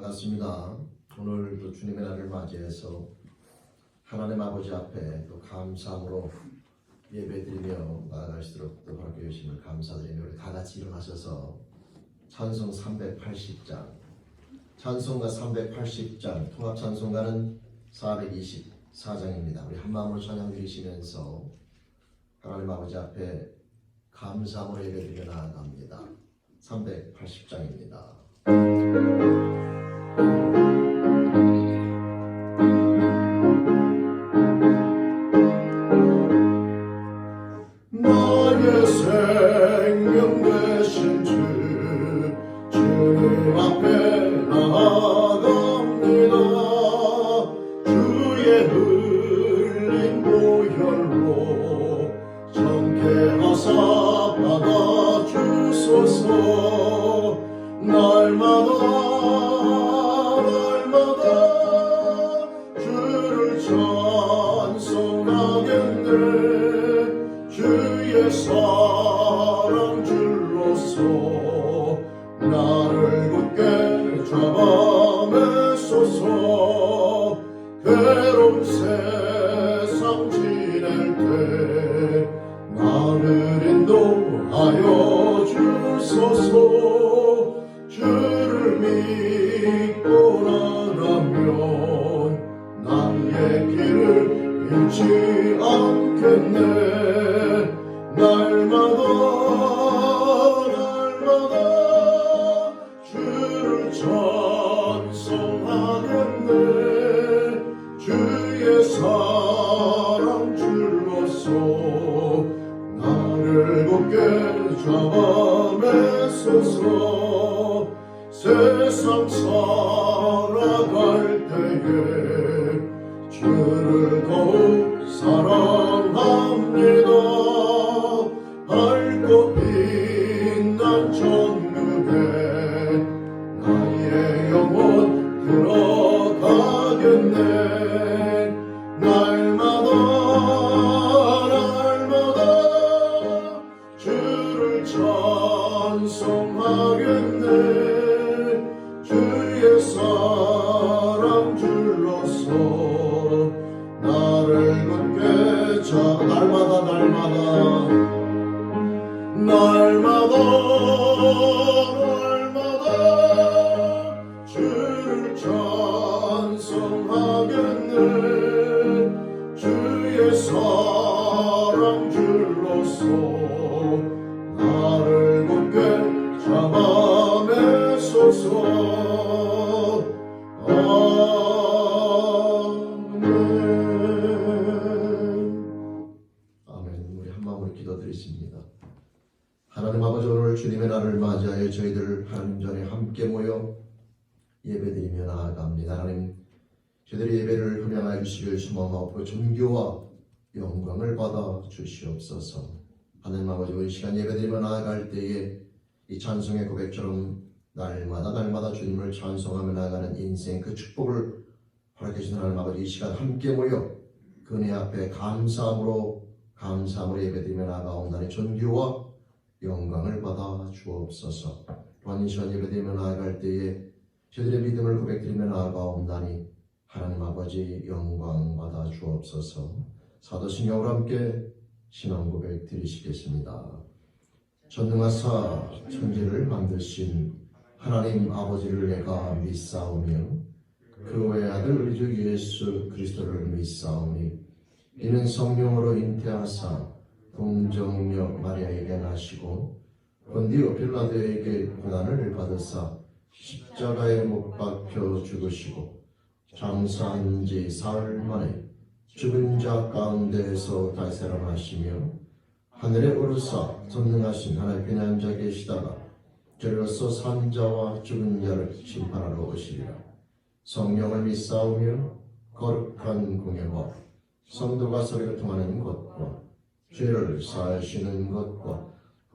반갑습니다. 오늘도 주님의 날을 맞이해서 하나님 아버지 앞에 또 감사함으로 예배드리며 나아갈 수 있도록 또 허락해 주심을 감사드리며 우리 다 같이 일어나셔서 찬송 380장, 찬송가 380장, 통합 찬송가는 424장입니다. 우리 한 마음으로 찬양 드리시면서 하나님 아버지 앞에 감사함으로 예배드리며 나아갑니다. 380장입니다. 나의 생명 되신 주 앞에 나아갑니다. 주의 흘린 보혈로 정케 하사 받아주소서. 날마다 주를 찬송하겠네. 주의 사랑 줄로서 나를 굳게 잡아매소서. 괴로운 세상 지낼 때 나를 인도하여 주소서. 주를 믿고 나가면 나의 길을 잃지 않겠네. 날마다 주를 찬송하겠네. 주의 사랑 줄로서 나를 굳게 잡아매소서. 세상 살아갈 때에 주를 더욱 사랑합니다. 밝고 빛난 천국에 나의 영혼 들어가겠네. 날마다 주를 찬송하겠네. 주의 사랑 줄로서 나를 굳게 날마다 주를 찬송하겠네. 주의 사랑 줄로서 나를 굳게 잡아매소서. 기도드리십니다. 하나님 아버지, 오늘 주님의 날을 맞이하여 저희들 하나님 전에 함께 모여 예배드리며 나아갑니다. 하나님, 저희들의 예배를 흠양하여 주시길 소망하고 존귀와 영광을 받아 주시옵소서. 하나님 아버지, 이 시간 예배드리며 나아갈 때에 이 찬송의 고백처럼 날마다 주님을 찬송하며 나아가는 인생, 그 축복을 허락해 주신 하나님 아버지, 이 시간 함께 모여 그 은혜 앞에 감사함으로 예배드리며 나아가옵나니 존귀와 영광을 받아 주옵소서. 또한 이 시간 예배드리며 나아갈 때에 저희들의 믿음을 고백드리며 나아가옵나니 하나님 아버지 영광 받아 주옵소서. 사도 신경으로 함께 신앙 고백 드리시겠습니다. 전능하사 천지를 만드신 하나님 아버지를 내가 믿사오며 그 외 아들 우리 주 예수 그리스도를 믿사오니 이는 성령으로 잉태하사 동정녀 마리아에게 나시고 본디오 빌라도에게 고난을 받으사 십자가에 못 박혀 죽으시고 장사한 지 사흘 만에 죽은 자 가운데에서 다시 살아나시며 하늘에 오르사 전능하신 하나님 편한 자 계시다가 저리로서 산 자와 죽은 자를 심판하러 오시리라. 성령을 믿사오며 거룩한 공예와 성도가 서로 통하는 것과 죄를 사하시는 것과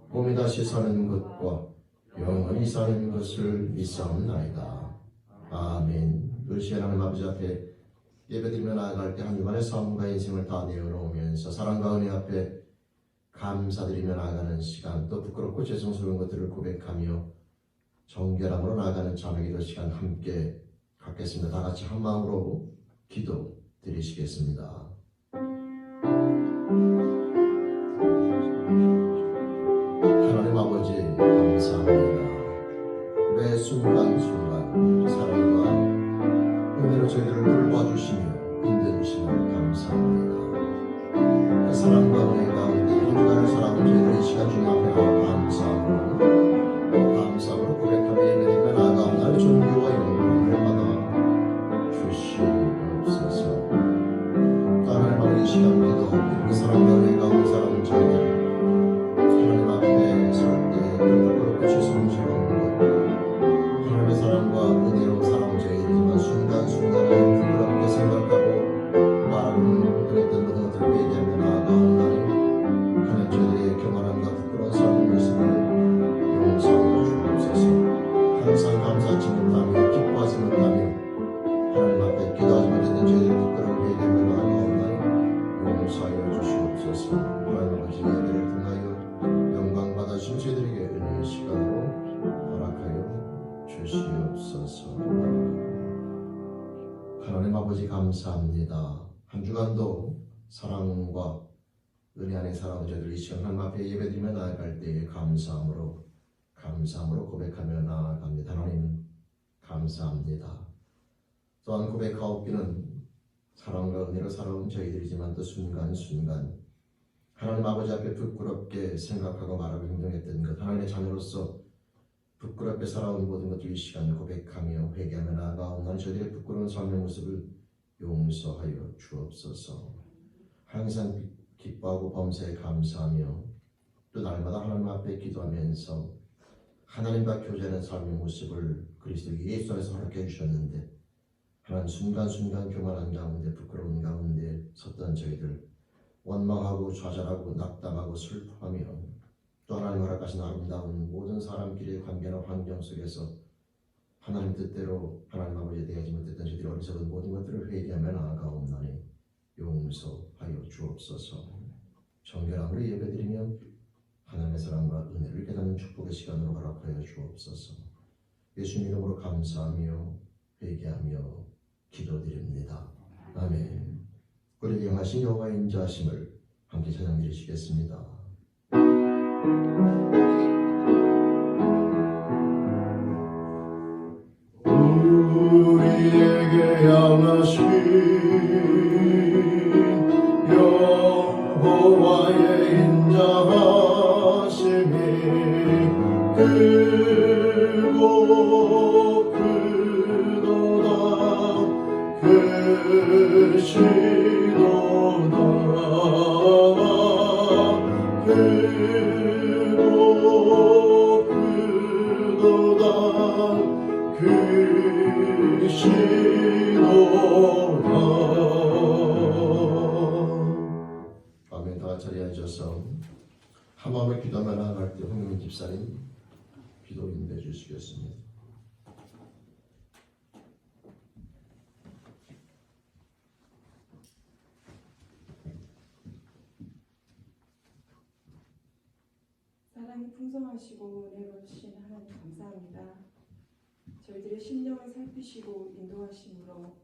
몸이 다시 사는 것과 영원히 사는 것을 믿사옵나이다. 아멘. 그것이 하나님 아버지 앞에 예배드리며 나아갈 때 한 주간의 삶과 인생을 다 내어놓으면서 사랑과 은혜 앞에 감사드리며 나아가는 시간, 또 부끄럽고 죄송스러운 것들을 고백하며 정결함으로 나아가는 자매 기도 시간 함께 갖겠습니다. 다 같이 한 마음으로 기도 드리시겠습니다. 하나님 아버지 감사합니다. 매 순간순간 사랑과 은혜로 저희들을 돌봐주시며 인도해주시며 감사합니다. 그 사랑과 은혜 가운데 한 주간을 살아온 저희들의 이 시간 주님 앞에 감사함으로 고백하며 예배드리며 나아가온 나의 존귀와 영광을 받아 주시옵소서. 또 하나님 아버지 이 시간 기도 그 사랑과 은혜 가운데 살아온 저희들 하나님 앞에 설 때 부끄럽고 죄송스러운 것 하나님의 사랑과 은혜로 살아온 저희들이지만 순간순간에 부끄럽게 생각하고 말하고는 그랬던 것들을 얘기하며 나아가온 하나님 하나님 저희들의 교만함과 부끄러운 삶의 모습을 용서하여 주옵소서. 항상 감사하지 못하며 기뻐하지 못하며 하나님 앞에 기도하지 못했던 저희들의 부끄러운 얘기하며 나아가온 하나님 용서하여 주시옵소서. 하나님 아버지 예배를 통하여 영광 받아주신 저희들에게 은혜의 시간으로 허락하여 주시옵소서. 하나님 아버지 감사합니다. 한 주간도 사랑과 은혜 안에 살아온 저희들 이 시간 하나님 앞에 예배드리며 나아갈 때에 감사함으로 고백하며 나아갑니다. 하나님 감사합니다. 또한 고백하옵기는 사랑과 은혜로 살아온 저희들이지만 또 순간순간 하나님 아버지 앞에 부끄럽게 생각하고 말하고 행동했던 것 하나님의 자녀로서 부끄럽게 살아온 모든 것들 이 시간 고백하며 회개하며 나아가옵나니 저희들의 부끄러운 삶의 모습을 용서하여 주옵소서. 항상 기뻐하고 범사에 감사하며 또 날마다 하나님 앞에 기도하면서 하나님과 교제하는 삶의 모습을 그리스도 예수 안에서 허락해 주셨는데 하나님 순간순간 교만한 가운데 부끄러운 가운데 섰던 저희들 원망하고 좌절하고 낙담하고 슬퍼하며 또 하나님 허락하신 아름다운 모든 사람끼리의 관계나 환경 속에서 하나님 뜻대로 하나님 아버지에 대하지 못했던 저희들이 어리석은 모든 것들을 회개하며 나아가옵나니 용서하여 주옵소서. 정결함으로 예배드리며 하나님의 사랑과 은혜를 깨닫는 축복의 시간으로 허락하여 주옵소서. 예수님 이름으로 감사하며 회개하며 기도드립니다. 아멘. 우리에게 영하신 여호와의 인자하심을 함께 찬양 드리시겠습니다. 우리에게 향하신 여호와의 인자하심이 크고 크도다 크시도다 크고 크도다 크시도다. 아멘. 다 자리에 앉아서 한 마음에 기도하며 나아갈 때 홍영민 집사님 기도 인도해 주시겠습니다. 사랑이 풍성하시고 은혜로우신 하나님 감사합니다. 저희들의 심령을 살피시고 인도하심으로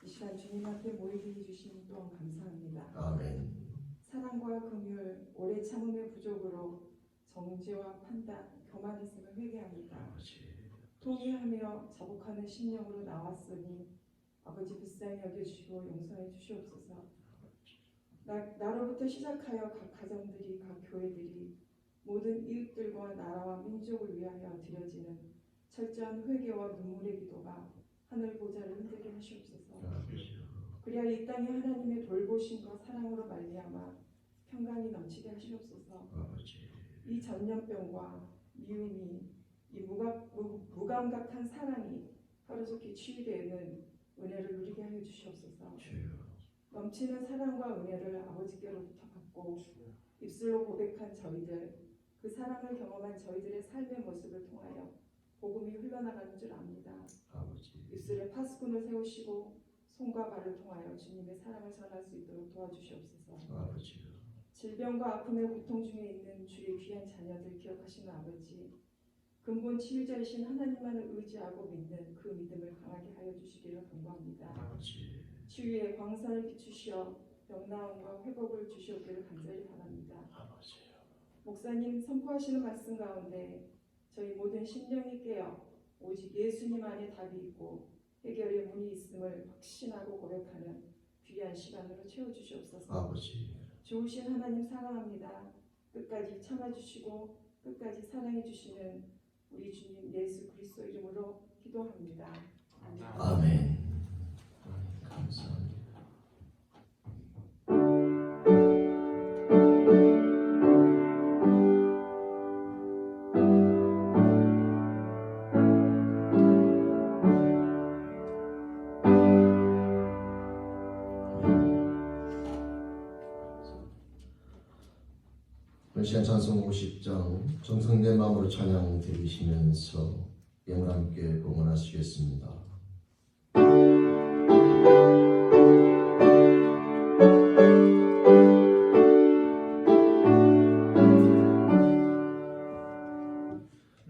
이 시간 주님 앞에 모이게 해주심 또한 감사합니다. 아멘. 사랑과 긍휼, 오래 참음의 부족으로 정죄와 판단, 교만했음을 회개합니다. 아버지. 통회하며 자복하는 심령으로 나왔으니 아버지 불쌍히 여겨주시고 용서해 주시옵소서. 나로부터 시작하여 각 가정들이 각 교회들이 모든 이웃들과 나라와 민족을 위하여 드려지는 철저한 회개와 눈물의 기도가 하늘 보좌를 흔들게 하시옵소서. 그리하 이 땅에 하나님의 돌보심과 사랑으로 말미암아 평강이 넘치게 하시옵소서. 이 전염병과 미움이 이 무감각한 사랑이 하루속히 치유되는 은혜를 누리게 하여 주시옵소서. 넘치는 사랑과 은혜를 아버지께로부터 받고 입술로 고백한 저희들, 그 사랑을 경험한 저희들의 삶의 모습을 통하여 복음이 흘러나가는 줄 압니다. 입술에 파수꾼을 세우시고 손과 발을 통하여 주님의 사랑을 전할 수 있도록 도와주시옵소서. 질병과 아픔의 고통 중에 있는 주의 귀한 자녀들 기억하시는 아버지, 근본 치유자이신 하나님만을 의지하고 믿는 그 믿음을 강하게 하여 주시기를 간구합니다. 아버지, 치유의 광선을 비추시어 병나음과 회복을 주시옵기를 간절히 바랍니다. 아버지, 목사님 선포하시는 말씀 가운데 저희 모든 심령이 깨어 오직 예수님 안에 답이 있고 해결의 문이 있음을 확신하고 고백하는 귀한 시간으로 채워주시옵소서. 아버지, 좋으신 하나님 사랑합니다. 끝까지 참아주시고 끝까지 사랑해주시는 우리 주님 예수 그리스도 이름으로 기도합니다. 아멘. 감사합니다. 시간 찬송 50장 정성된 마음으로 찬양 드리시면서 예물 함께 봉헌하시겠습니다.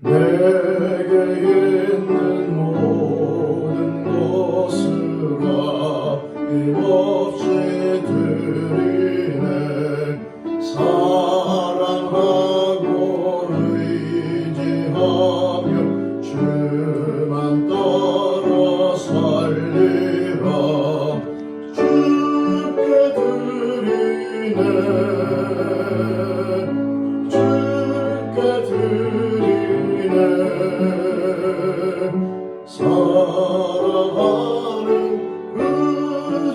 내게 있는 모든 것을 아낌없이 드리네. 사랑하고 의지하며 주만 따라 살리라. 주께 드리네. 주께 드리네. 사랑하는 그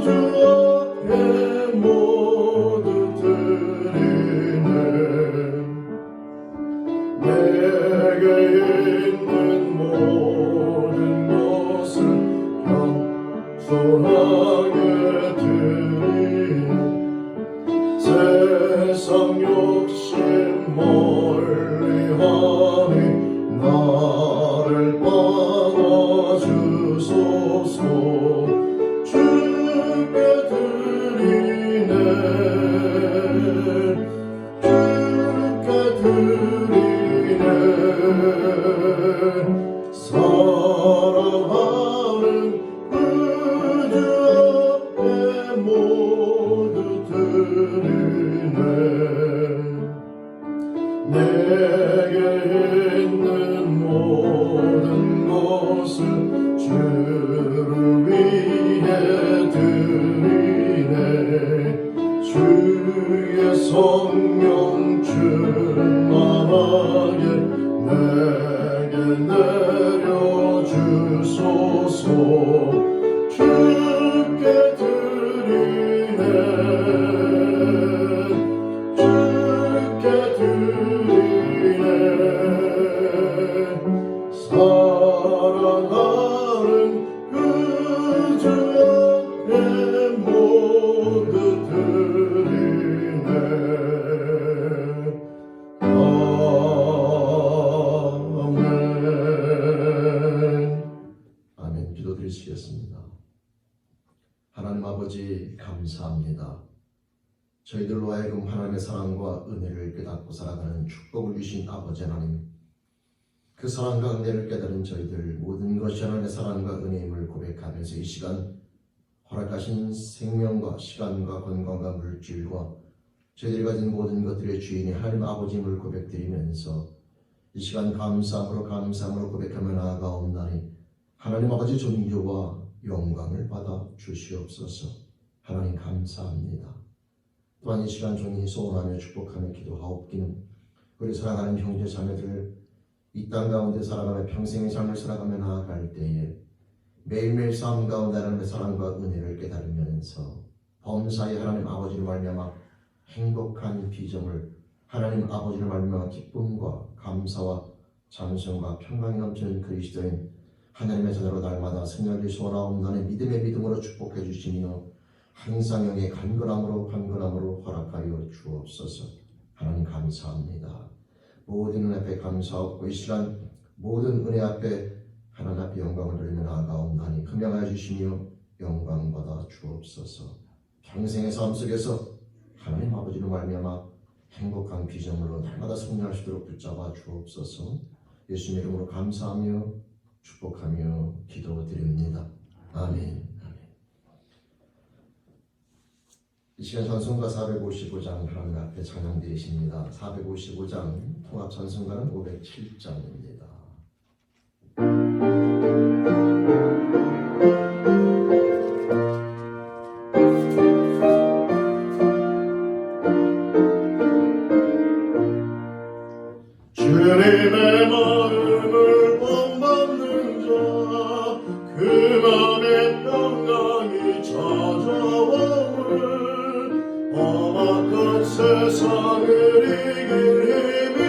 주 앞에 모두 드리네. 내게 있는 모든 것을 겸손하게 드리네. 세상 욕심 멀리하니 나를 받아주소서. 주께 드리네. 주께 드리네. 사랑하는 그 주 앞에 모두 드리네. 내게 있는 모든 것을 주를 위해 드리네. 주의 성령 충만하게 내게 내려주소서. 주께 드리네. 주께 드리네. 사랑하는 그 주 앞에 모두 드리네. 아멘. 기도드리시겠습니다. 하나님 아버지 감사합니다. 저희들로 하여금 하나님의 사랑과 은혜를 깨닫고 살아가는 축복을 주신 아버지 하나님, 그 사랑과 은혜를 깨달은 저희들 모든 것이 하나님의 사랑과 은혜임을 고백하면서 이 시간 허락하신 생명과 시간과 건강과 물질과 저희들이 가진 모든 것들의 주인이 하나님 아버지임을 고백드리면서 이 시간 감사함으로 고백하며 나아가옵나니 하나님 아버지 존귀와 영광을 받아 주시옵소서. 하나님 감사합니다. 또한 이 시간 종이 소원하며 축복하며 기도하옵기는 우리 사랑하는 형제 자매들 이 땅 가운데 살아가며 평생의 삶을 살아가며 나아갈 때에 매일매일 삶 가운데 하나님의 사랑과 은혜를 깨달으면서 범사에 하나님 아버지를 말미암아 행복한 비전을 하나님 아버지를 말미암아 기쁨과 감사와 찬송과 평강이 넘치는 그리스도인 하나님의 자녀로 날마다 승리하길 소원하옵나니 믿음의 믿음으로 축복해 주시며 항상 영의 간절함으로 허락하여 주옵소서. 하나님 감사합니다. 모든 은혜 앞에 감사하고 이 시간 모든 은혜 앞에 하나님 앞에 영광을 드리며 나아가옵나니 흠양하여 주시며 영광 받아 주옵소서. 평생의 삶 속에서 하나님 아버지로 말미암아 행복한 비전으로 날마다 승리할 수 있도록 붙잡아 주옵소서. 예수님 이름으로 감사하며 축복하며 기도드립니다. 아멘. 이 시간 찬송가 455장 하나님 앞에 찬양드리십니다. 455장 통합 찬송가는 507장입니다. 주님의 마음을 본받는 자 그 맘에 평강이 찾아오는 험악한 세상을 이길 힘이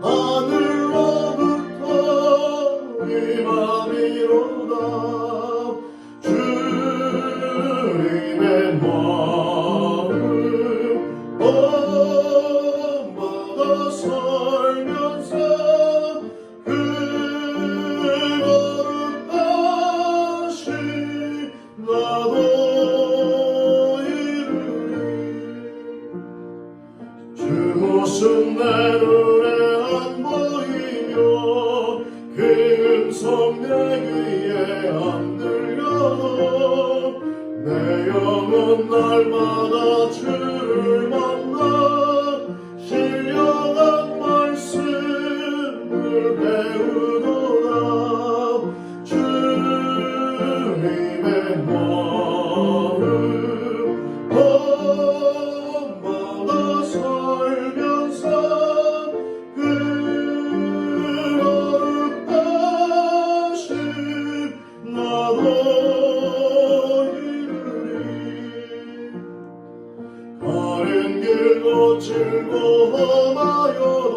하늘로부터 임함이로다. 주님의 마음 본받아 살면서 그 거룩하신 나도 이르리. 주 모습 내 눈에 안 보이며 그 음성 내 귀에 안 들려도 내 영혼 날마다 주를 만나 신령한 말씀을 배우도다. 주님의 마음 본받아 살면서 그 거룩하신 나도 이르리. 가는 길 거칠고 험하여도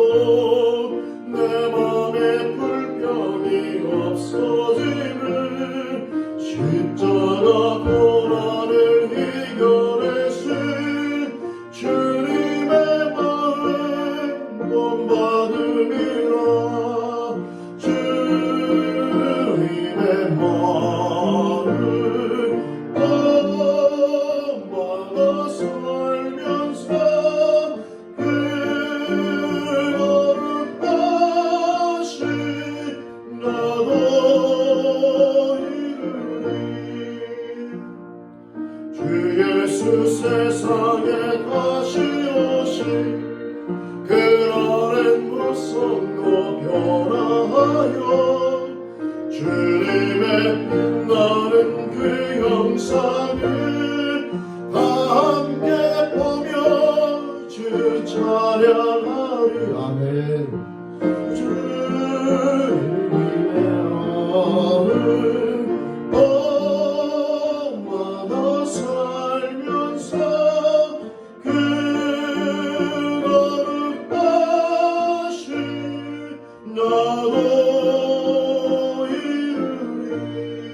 내 맘에 불평이 없어지는 십자가 고난을 이겨내신 주님의 마음 본받음이라. 주님의 마음 본받아 살면서 그 거룩하신 나도 이르리. 주 예수 세상에 다시 오신 그날엔 무성도 변화하여 주님의 빛나는 그 영상을 다 함께 보며 주 찬양하리. 아멘. 주님의 마음 본받아 살면서 그 거룩하신 나도 이르리.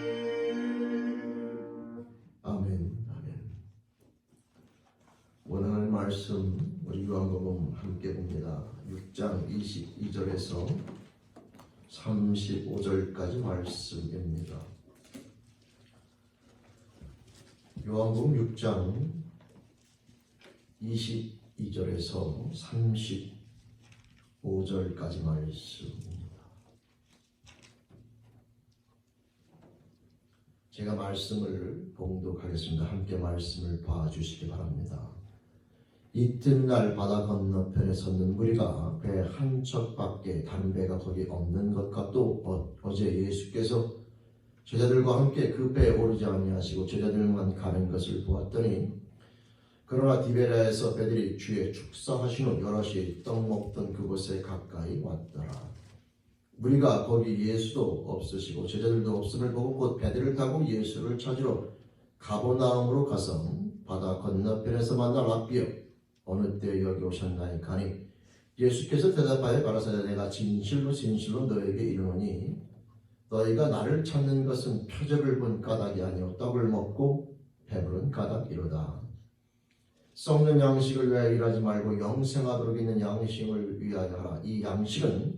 아멘. 아멘. 원하는 말씀 우리 요한복음 함께 봅니다. 6장 22절에서 35절까지 말씀입니다. 요한복음 6장 22절에서 35절까지 말씀입니다. 제가 말씀을 봉독하겠습니다. 함께 말씀을 봐주시기 바랍니다. 이튿날 바다 건너편에 섰는 무리가 배 한 척밖에 다른 배가 거기 없는 것과 또 어제 예수께서 제자들과 함께 그 배에 오르지 아니하시고 제자들만 가는 것을 보았더니 그러나 디베랴에서 배들이 주의 축사하신 후 여럿이 떡 먹던 그곳에 가까이 왔더라. 무리가 거기 예수도 없으시고 제자들도 없음을 보고 곧 배들을 타고 예수를 찾으러 가버나움으로 가서 바다 건너편에서 만나 랍비여 어느 때 여기 오셨나이까 하니 예수께서 대답하여 가라사대 내가 진실로 진실로 너에게 이르노니 너희가 나를 찾는 것은 표적을 본 까닭이 아니요 떡을 먹고 배부른 까닭이로다. 썩는 양식을 위하여 일하지 말고 영생하도록 있는 양식을 위하여 하라. 이 양식은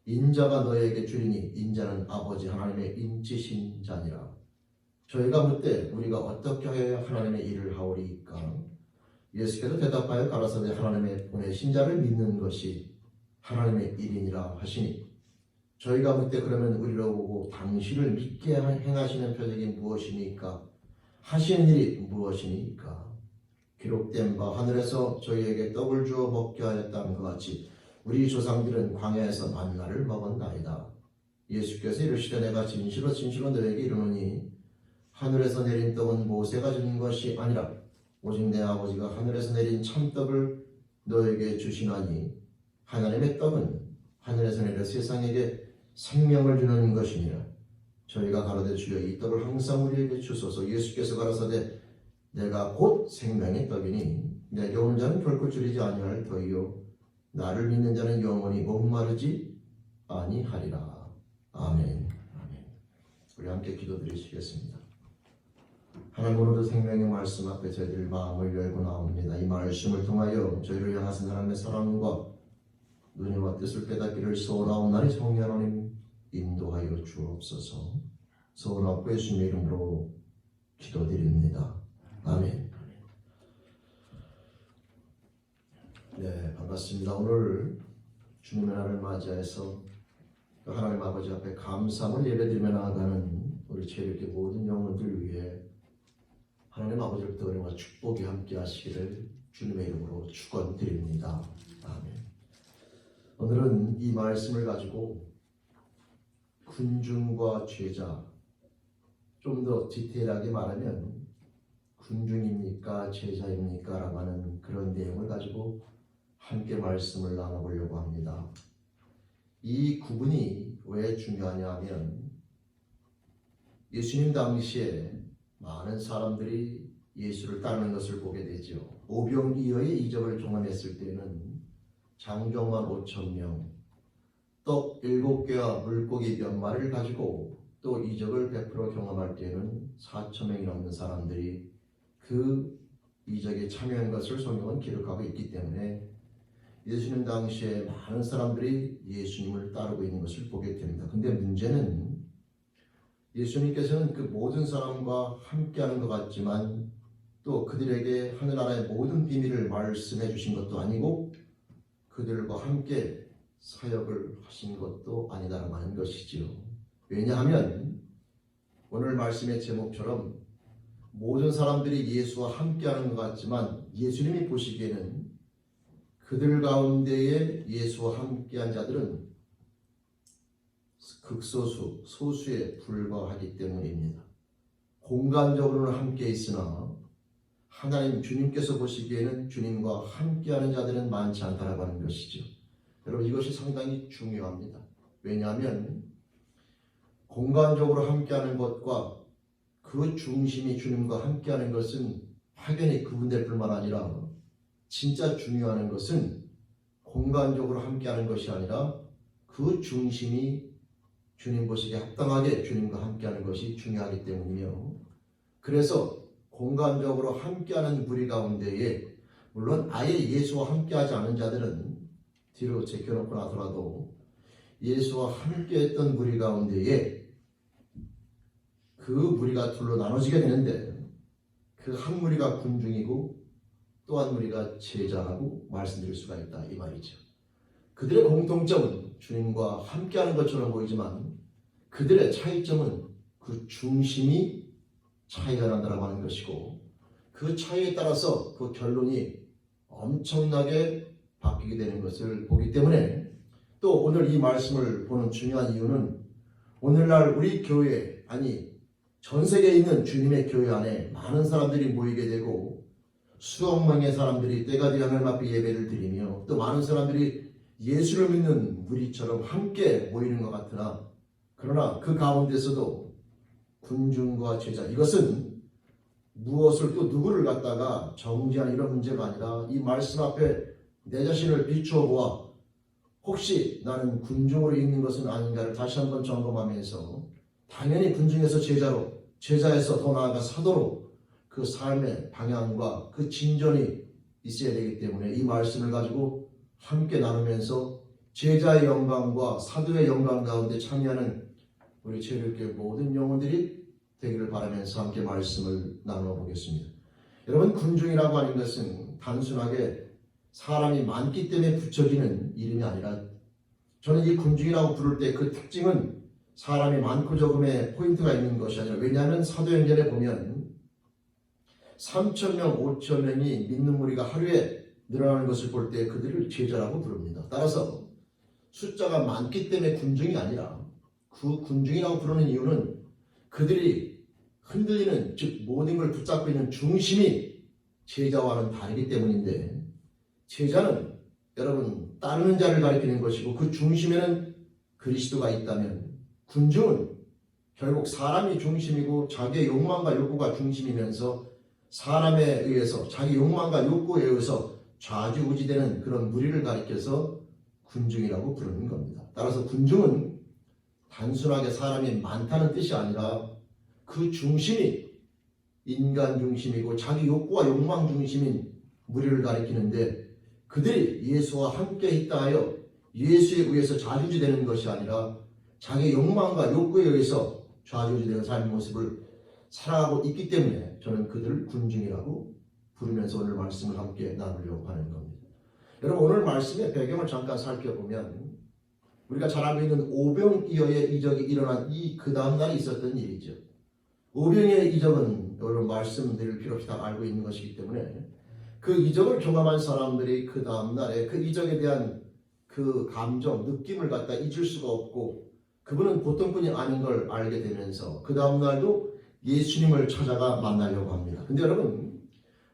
인자가 너에게 주리니 인자는 아버지 하나님의 인치신 자니라. 저희가 묻되 우리가 어떻게 하여 하나님의 일을 하오리이까? 예수께서 대답하여 가라사대 하나님의 보내신 자를 믿는 것이 하나님의 일이니라 하시니 저희가 묻되 그러면 우리로 보고 당신을 믿게 행하시는 표적이 무엇이니까? 하시는 일이 무엇이니까? 기록된 바 하늘에서 저희에게 떡을 주어 먹게 하였다는 것 같이 우리 조상들은 광야에서 만나를 먹었나이다. 예수께서 이르시되 내가 진실로 진실로 너에게 이르노니 하늘에서 내린 떡은 모세가 준 것이 아니라 오직 내 아버지가 하늘에서 내린 참떡을 너에게 주시나니 하나님의 떡은 하늘에서 내려 세상에게 생명을 주는 것이니라. 저희가 가로되 주여 이 떡을 항상 우리에게 주소서. 예수께서 가라사대 내가 곧 생명의 떡이니 내게 오는 자는 결코 줄이지 아니할 터이요 나를 믿는 자는 영원히 목마르지 아니하리라. 아멘. 아멘. 우리 함께 기도드리시겠습니다. 하나님, 오늘도 생명의 말씀 앞에 저희들 마음을 열고 나옵니다. 이 말씀을 통하여 저희를 향하신 하나님의 사랑과 은혜와 뜻을 깨닫기를 소원하옵나니 성령 하나님 인도하여 주옵소서. 소원하옵고 예수님의 이름으로 기도드립니다. 아멘. 네, 반갑습니다. 오늘 주님의 날을 맞이해서 하나님 아버지 앞에 감사함을 예배드리며 나아가는 우리 체육의 모든 영혼들 위해 하나님 아버지로부터 은혜와 축복이 함께 하시기를 주님의 이름으로 축원드립니다. 아멘. 오늘은 이 말씀을 가지고 군중과 제자, 좀 더 디테일하게 말하면 군중입니까 제자입니까 라고 하는 그런 내용을 가지고 함께 말씀을 나눠보려고 합니다. 이 구분이 왜 중요하냐 하면 예수님 당시에 많은 사람들이 예수를 따르는 것을 보게 되죠. 오병이어의 이적을 경험했을 때는 장정만 5,000명, 떡 7개와 물고기 몇 마리를 가지고 또 이적을 100% 경험할 때에는 4,000명이 넘는 사람들이 그 이적에 참여한 것을 성경은 기록하고 있기 때문에 예수님 당시에 많은 사람들이 예수님을 따르고 있는 것을 보게 됩니다. 근데 문제는 예수님께서는 그 모든 사람과 함께하는 것 같지만 또 그들에게 하늘나라의 모든 비밀을 말씀해 주신 것도 아니고 그들과 함께 사역을 하신 것도 아니다라고 하는 것이지요. 왜냐하면 오늘 말씀의 제목처럼 모든 사람들이 예수와 함께하는 것 같지만 예수님이 보시기에는 그들 가운데에 예수와 함께한 자들은 극소수, 소수에 불과하기 때문입니다. 공간적으로는 함께 있으나 하나님 주님께서 보시기에는 주님과 함께하는 자들은 많지 않다라고 하는 것이죠. 여러분, 이것이 상당히 중요합니다. 왜냐하면 공간적으로 함께하는 것과 그 중심이 주님과 함께하는 것은 확연히 구분될 뿐만 아니라 진짜 중요한 것은 공간적으로 함께하는 것이 아니라 그 중심이 주님 보시기에 합당하게 주님과 함께하는 것이 중요하기 때문이며, 그래서 공간적으로 함께하는 무리 가운데에 물론 아예 예수와 함께하지 않은 자들은 뒤로 제껴놓고 나더라도 예수와 함께했던 무리 가운데에 그 무리가 둘로 나눠지게 되는데 그 한 무리가 군중이고 또 한 무리가 제자라고 말씀드릴 수가 있다 이 말이죠. 그들의 공통점은 주님과 함께하는 것처럼 보이지만 그들의 차이점은 그 중심이 차이가 난다고 하는 것이고 그 차이에 따라서 그 결론이 엄청나게 바뀌게 되는 것을 보기 때문에 또 오늘 이 말씀을 보는 중요한 이유는 오늘날 우리 교회, 아니 전 세계에 있는 주님의 교회 안에 많은 사람들이 모이게 되고 수억 명의 사람들이 때가 되어 하나님 앞에 예배를 드리며 또 많은 사람들이 예수를 믿는 무리처럼 함께 모이는 것 같으나 그러나 그 가운데서도 군중과 제자, 이것은 무엇을 또 누구를 갖다가 정죄하는 이런 문제가 아니라 이 말씀 앞에 내 자신을 비추어 보아 혹시 나는 군중으로 있는 것은 아닌가를 다시 한번 점검하면서 당연히 군중에서 제자로, 제자에서 더 나아가 사도로 그 삶의 방향과 그 진전이 있어야 되기 때문에 이 말씀을 가지고 함께 나누면서 제자의 영광과 사도의 영광 가운데 참여하는 우리 체육교회 모든 영혼들이 되기를 바라면서 함께 말씀을 나누어 보겠습니다. 여러분, 군중이라고 하는 것은 단순하게 사람이 많기 때문에 붙여지는 이름이 아니라 저는 이 군중이라고 부를 때 그 특징은 사람이 많고 적음의 포인트가 있는 것이 아니라, 왜냐하면 사도행전에 보면 3,000명, 5,000명이 믿는 무리가 하루에 늘어나는 것을 볼 때 그들을 제자라고 부릅니다. 따라서 숫자가 많기 때문에 군중이 아니라, 그 군중이라고 부르는 이유는 그들이 흔들리는, 즉 모든 걸 붙잡고 있는 중심이 제자와는 다르기 때문인데, 제자는 여러분 따르는 자를 가리키는 것이고 그 중심에는 그리스도가 있다면, 군중은 결국 사람이 중심이고 자기의 욕망과 욕구가 중심이면서 사람에 의해서, 자기 욕망과 욕구에 의해서 좌지우지되는 그런 무리를 가리켜서 군중이라고 부르는 겁니다. 따라서 군중은 단순하게 사람이 많다는 뜻이 아니라 그 중심이 인간 중심이고 자기 욕구와 욕망 중심인 무리를 가리키는데, 그들이 예수와 함께 있다 하여 예수에 의해서 좌지우지되는 것이 아니라 자기 욕망과 욕구에 의해서 좌지우지되는 삶의 모습을 살아가고 있기 때문에 저는 그들을 군중이라고 부르면서 오늘 말씀을 함께 나누려고 하는 겁니다. 여러분, 오늘 말씀의 배경을 잠깐 살펴보면 우리가 잘 알고 있는 오병이어의 이적이 일어난 그 다음 날에 있었던 일이죠. 오병이어의 이적은 여러분 말씀드릴 필요 없이 다 알고 있는 것이기 때문에 그 이적을 경험한 사람들이 그 다음 날에 그 이적에 대한 그 감정, 느낌을 갖다 잊을 수가 없고, 그분은 보통 분이 아닌 걸 알게 되면서 그 다음 날도 예수님을 찾아가 만나려고 합니다. 근데 여러분,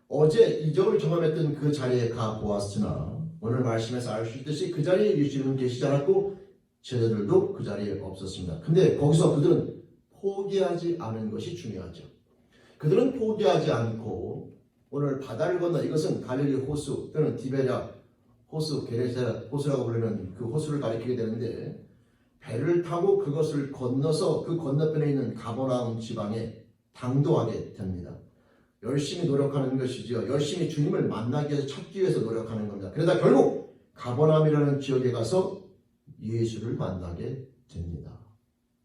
어제 이적을 경험했던 그 자리에 가 보았으나 오늘 말씀에서 알 수 있듯이 그 자리에 예수님은 계시지 않았고 제자들도 그 자리에 없었습니다. 근데 거기서 그들은 포기하지 않은 것이 중요하죠. 그들은 포기하지 않고 오늘 바다를 건너, 이것은 갈릴리 호수 또는 디베랴 호수, 게네사렛 호수라고 부르는 그 호수를 가리키게 되는데, 배를 타고 그것을 건너서 그 건너편에 있는 가버나움 지방에 당도하게 됩니다. 열심히 노력하는 것이죠. 열심히 주님을 만나기 위해서, 찾기 위해서 노력하는 겁니다. 그러다 결국 가버나움이라는 지역에 가서 예수를 만나게 됩니다.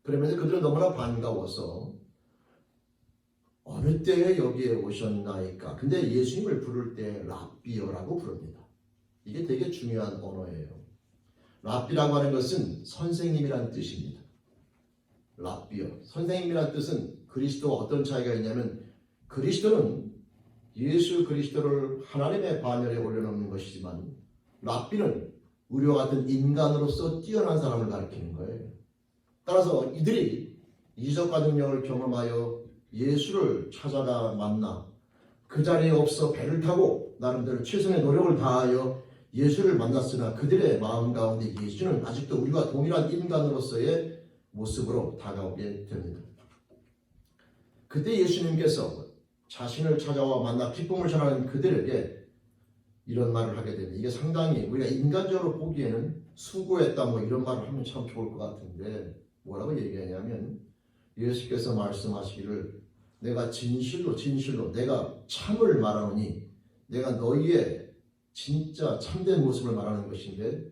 그러면서 그들은 너무나 반가워서 어느 때에 여기에 오셨나이까. 근데 예수님을 부를 때 랍비어라고 부릅니다. 이게 되게 중요한 언어예요. 랍비라고 하는 것은 선생님이란 뜻입니다. 랍비어, 선생님이란 뜻은 그리스도와 어떤 차이가 있냐면, 그리스도는 예수 그리스도를 하나님의 반열에 올려놓는 것이지만 랍비는 우리와 같은 인간으로서 뛰어난 사람을 가리키는 거예요. 따라서 이들이 이적과 능력을 경험하여 예수를 찾아가 만나 그 자리에 없어 배를 타고 나름대로 최선의 노력을 다하여 예수를 만났으나 그들의 마음 가운데 예수는 아직도 우리와 동일한 인간으로서의 모습으로 다가오게 됩니다. 그때 예수님께서 자신을 찾아와 만나 기쁨을 전하는 그들에게 이런 말을 하게 됩니다. 이게 상당히 우리가 인간적으로 보기에는 수고했다 뭐 이런 말을 하면 참 좋을 것 같은데, 뭐라고 얘기하냐면 예수께서 말씀하시기를 내가 진실로 내가 참을 말하노니, 내가 너희의 진짜 참된 모습을 말하는 것인데,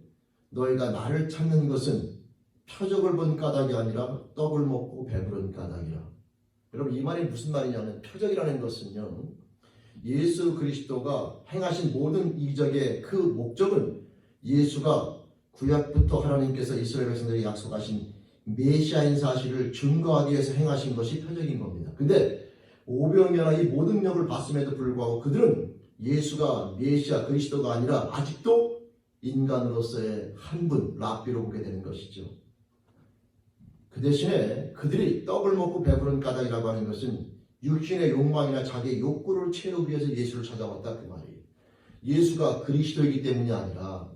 너희가 나를 찾는 것은 표적을 본 까닭이 아니라 떡을 먹고 배부른 까닭이라. 여러분, 이 말이 무슨 말이냐면, 표적이라는 것은요, 예수 그리스도가 행하신 모든 이적의 그 목적은 예수가 구약부터 하나님께서 이스라엘 백성들에게 약속하신 메시아인 사실을 증거하기 위해서 행하신 것이 표적인 겁니다. 근데 오병이어나 이 모든 역을 봤음에도 불구하고 그들은 예수가 메시아 그리스도가 아니라 아직도 인간으로서의 한 분, 랍비로 보게 되는 것이죠. 그 대신에 그들이 떡을 먹고 배부른 까닭이라고 하는 것은 육신의 욕망이나 자기의 욕구를 채우기 위해서 예수를 찾아왔다, 그 말이에요. 예수가 그리스도이기 때문이 아니라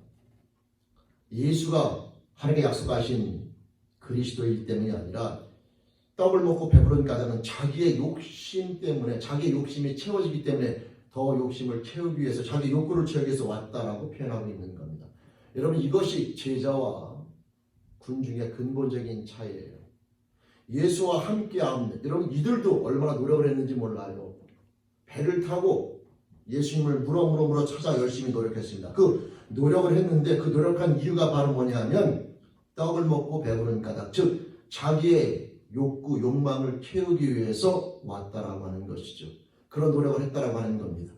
예수가 하나님께 약속하신 그리스도이기 때문이 아니라 떡을 먹고 배부른 까닭은 자기의 욕심 때문에, 자기의 욕심이 채워지기 때문에 더 욕심을 채우기 위해서, 자기 욕구를 채우기 위해서 왔다라고 표현하고 있는 겁니다. 여러분, 이것이 제자와 군중의 근본적인 차이예요. 예수와 함께함. 여러분, 이들도 얼마나 노력을 했는지 몰라요. 배를 타고 예수님을 물어 찾아 열심히 노력했습니다. 그 노력을 했는데 그 노력한 이유가 바로 뭐냐면 떡을 먹고 배부른 까닭, 즉 자기의 욕구, 욕망을 채우기 위해서 왔다라고 하는 것이죠. 그런 노력을 했다라고 하는 겁니다.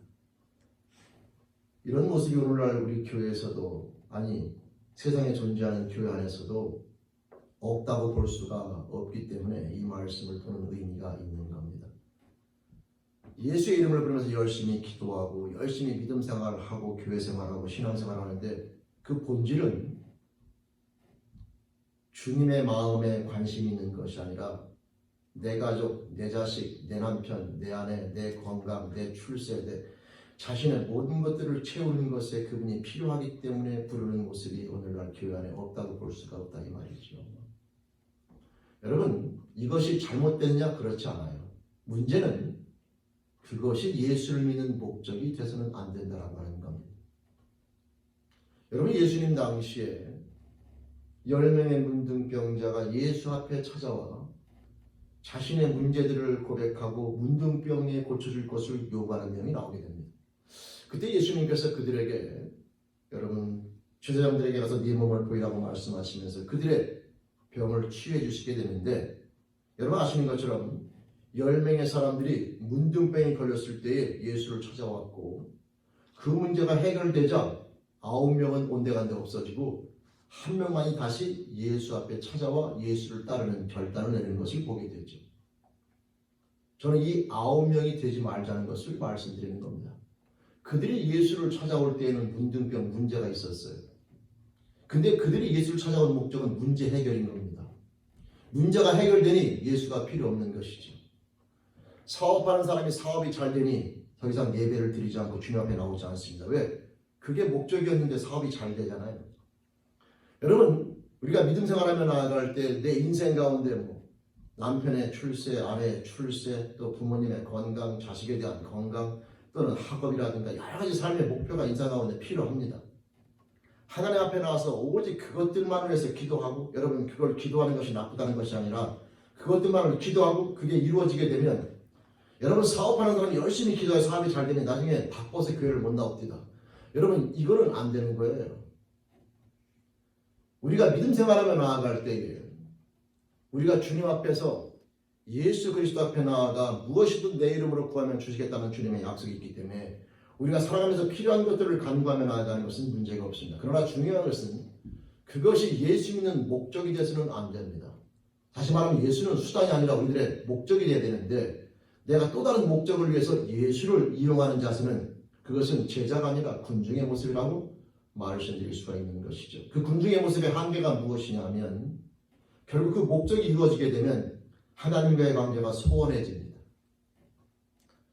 이런 모습이 오늘날 우리 교회에서도, 아니 세상에 존재하는 교회 안에서도 없다고 볼 수가 없기 때문에 이 말씀을 보는 의미가 있는 겁니다. 예수의 이름을 부르면서 열심히 기도하고 열심히 믿음 생활하고 교회 생활하고 신앙 생활하는데 그 본질은 주님의 마음에 관심이 있는 것이 아니라 내 가족, 내 자식, 내 남편, 내 아내, 내 건강, 내 출세, 내 자신의 모든 것들을 채우는 것에 그분이 필요하기 때문에 부르는 모습이 오늘날 교회 안에 없다고 볼 수가 없다 이 말이죠. 여러분, 이것이 잘못됐냐? 그렇지 않아요. 문제는 그것이 예수를 믿는 목적이 돼서는 안 된다라고 하는 겁니다. 여러분, 예수님 당시에 10명의 문둥병자가 예수 앞에 찾아와 자신의 문제들을 고백하고 문둥병에 고쳐줄 것을 요구하는 내용이 나오게 됩니다. 그때 예수님께서 그들에게 여러분 제사장들에게 가서 네 몸을 보이라고 말씀하시면서 그들의 병을 치유해 주시게 되는데 여러분 아시는 것처럼 10명의 사람들이 문둥병이 걸렸을 때에 예수를 찾아왔고 그 문제가 해결되자 9명은 온데간데 없어지고 한 명만이 다시 예수 앞에 찾아와 예수를 따르는 결단을 내는 것을 보게 되죠. 저는 이 9명이 되지 말자는 것을 말씀드리는 겁니다. 그들이 예수를 찾아올 때에는 문둥병 문제가 있었어요. 근데 그들이 예수를 찾아온 목적은 문제 해결인 겁니다. 문제가 해결되니 예수가 필요 없는 것이죠. 사업하는 사람이 사업이 잘 되니 더 이상 예배를 드리지 않고 주님 앞에 나오지 않습니다. 왜? 그게 목적이었는데 사업이 잘 되잖아요. 여러분, 우리가 믿음 생활하며 나아갈 때 내 인생 가운데 남편의 출세, 아내의 출세, 또 부모님의 건강, 자식에 대한 건강, 또는 학업이라든가 여러 가지 삶의 목표가 인생 가운데 필요합니다. 하나님 앞에 나와서 오직 그것들만을 위해서 기도하고, 여러분 그걸 기도하는 것이 나쁘다는 것이 아니라 그것들만을 기도하고 그게 이루어지게 되면, 여러분 사업하는 사람이 열심히 기도해서 사업이 잘 되면 나중에 바빠서 교회를 못 나옵니다. 여러분 이거는 안 되는 거예요. 우리가 믿음 생활하며 나아갈 때에 우리가 주님 앞에서 예수 그리스도 앞에 나아가 무엇이든 내 이름으로 구하면 주시겠다는 주님의 약속이 있기 때문에 우리가 살아가면서 필요한 것들을 간구하며 나아가는 것은 문제가 없습니다. 그러나 중요한 것은 그것이 예수 믿는 목적이 돼서는 안 됩니다. 다시 말하면 예수는 수단이 아니라 우리들의 목적이 되어야 되는데, 내가 또 다른 목적을 위해서 예수를 이용하는 자세는 그것은 제자가 아니라 군중의 모습이라고 말씀드릴 수가 있는 것이죠. 그 군중의 모습의 한계가 무엇이냐면 결국 그 목적이 이루어지게 되면 하나님과의 관계가 소원해집니다.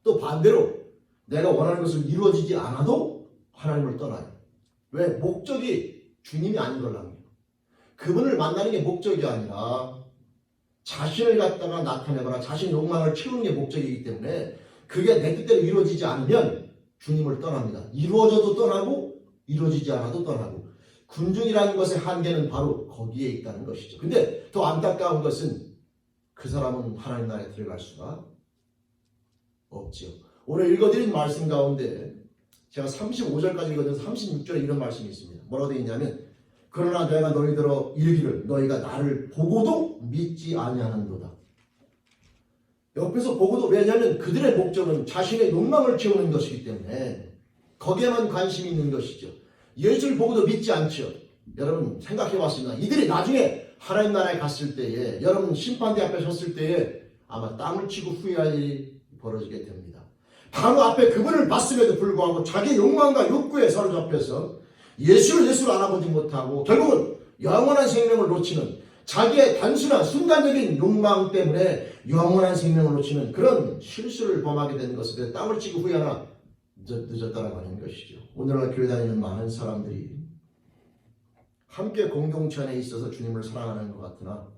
또 반대로 내가 원하는 것을 이루어지지 않아도 하나님을 떠나요. 왜? 목적이 주님이 아닌 걸랑요. 그분을 만나는 게 목적이 아니라 자신을 갖다가 나타내거나 자신의 욕망을 채우는 게 목적이기 때문에 그게 내 뜻대로 이루어지지 않으면 주님을 떠납니다. 이루어져도 떠나고 이루어지지 않아도 떠나고, 군중이라는 것의 한계는 바로 거기에 있다는 것이죠. 근데 더 안타까운 것은 그 사람은 하나님 나라에 들어갈 수가 없지요. 오늘 읽어드린 말씀 가운데 제가 35절까지 읽어드려서 36절에 이런 말씀이 있습니다. 뭐라고 되어 있냐면, 그러나 내가 너희들어 이르기를 너희가 나를 보고도 믿지 아니하는도다. 옆에서 보고도, 왜냐하면 그들의 목적은 자신의 욕망을 채우는 것이기 때문에 거기에만 관심이 있는 것이죠. 예수를 보고도 믿지 않죠. 여러분 생각해 봤습니다. 이들이 나중에 하나님 나라에 갔을 때에, 여러분 심판대 앞에 섰을 때에 아마 땅을 치고 후회할 일이 벌어지게 됩니다. 바로 앞에 그분을 봤음에도 불구하고 자기 욕망과 욕구에 사로잡혀서 예수를 알아보지 못하고 결국은 영원한 생명을 놓치는, 자기의 단순한 순간적인 욕망 때문에 영원한 생명을 놓치는 그런 실수를 범하게 되는 것에 땅을 치고 후회하나 늦었다라고 하는 것이죠. 오늘날 교회 다니는 많은 사람들이 함께 공동체 안에 있어서 주님을 사랑하는 것 같으나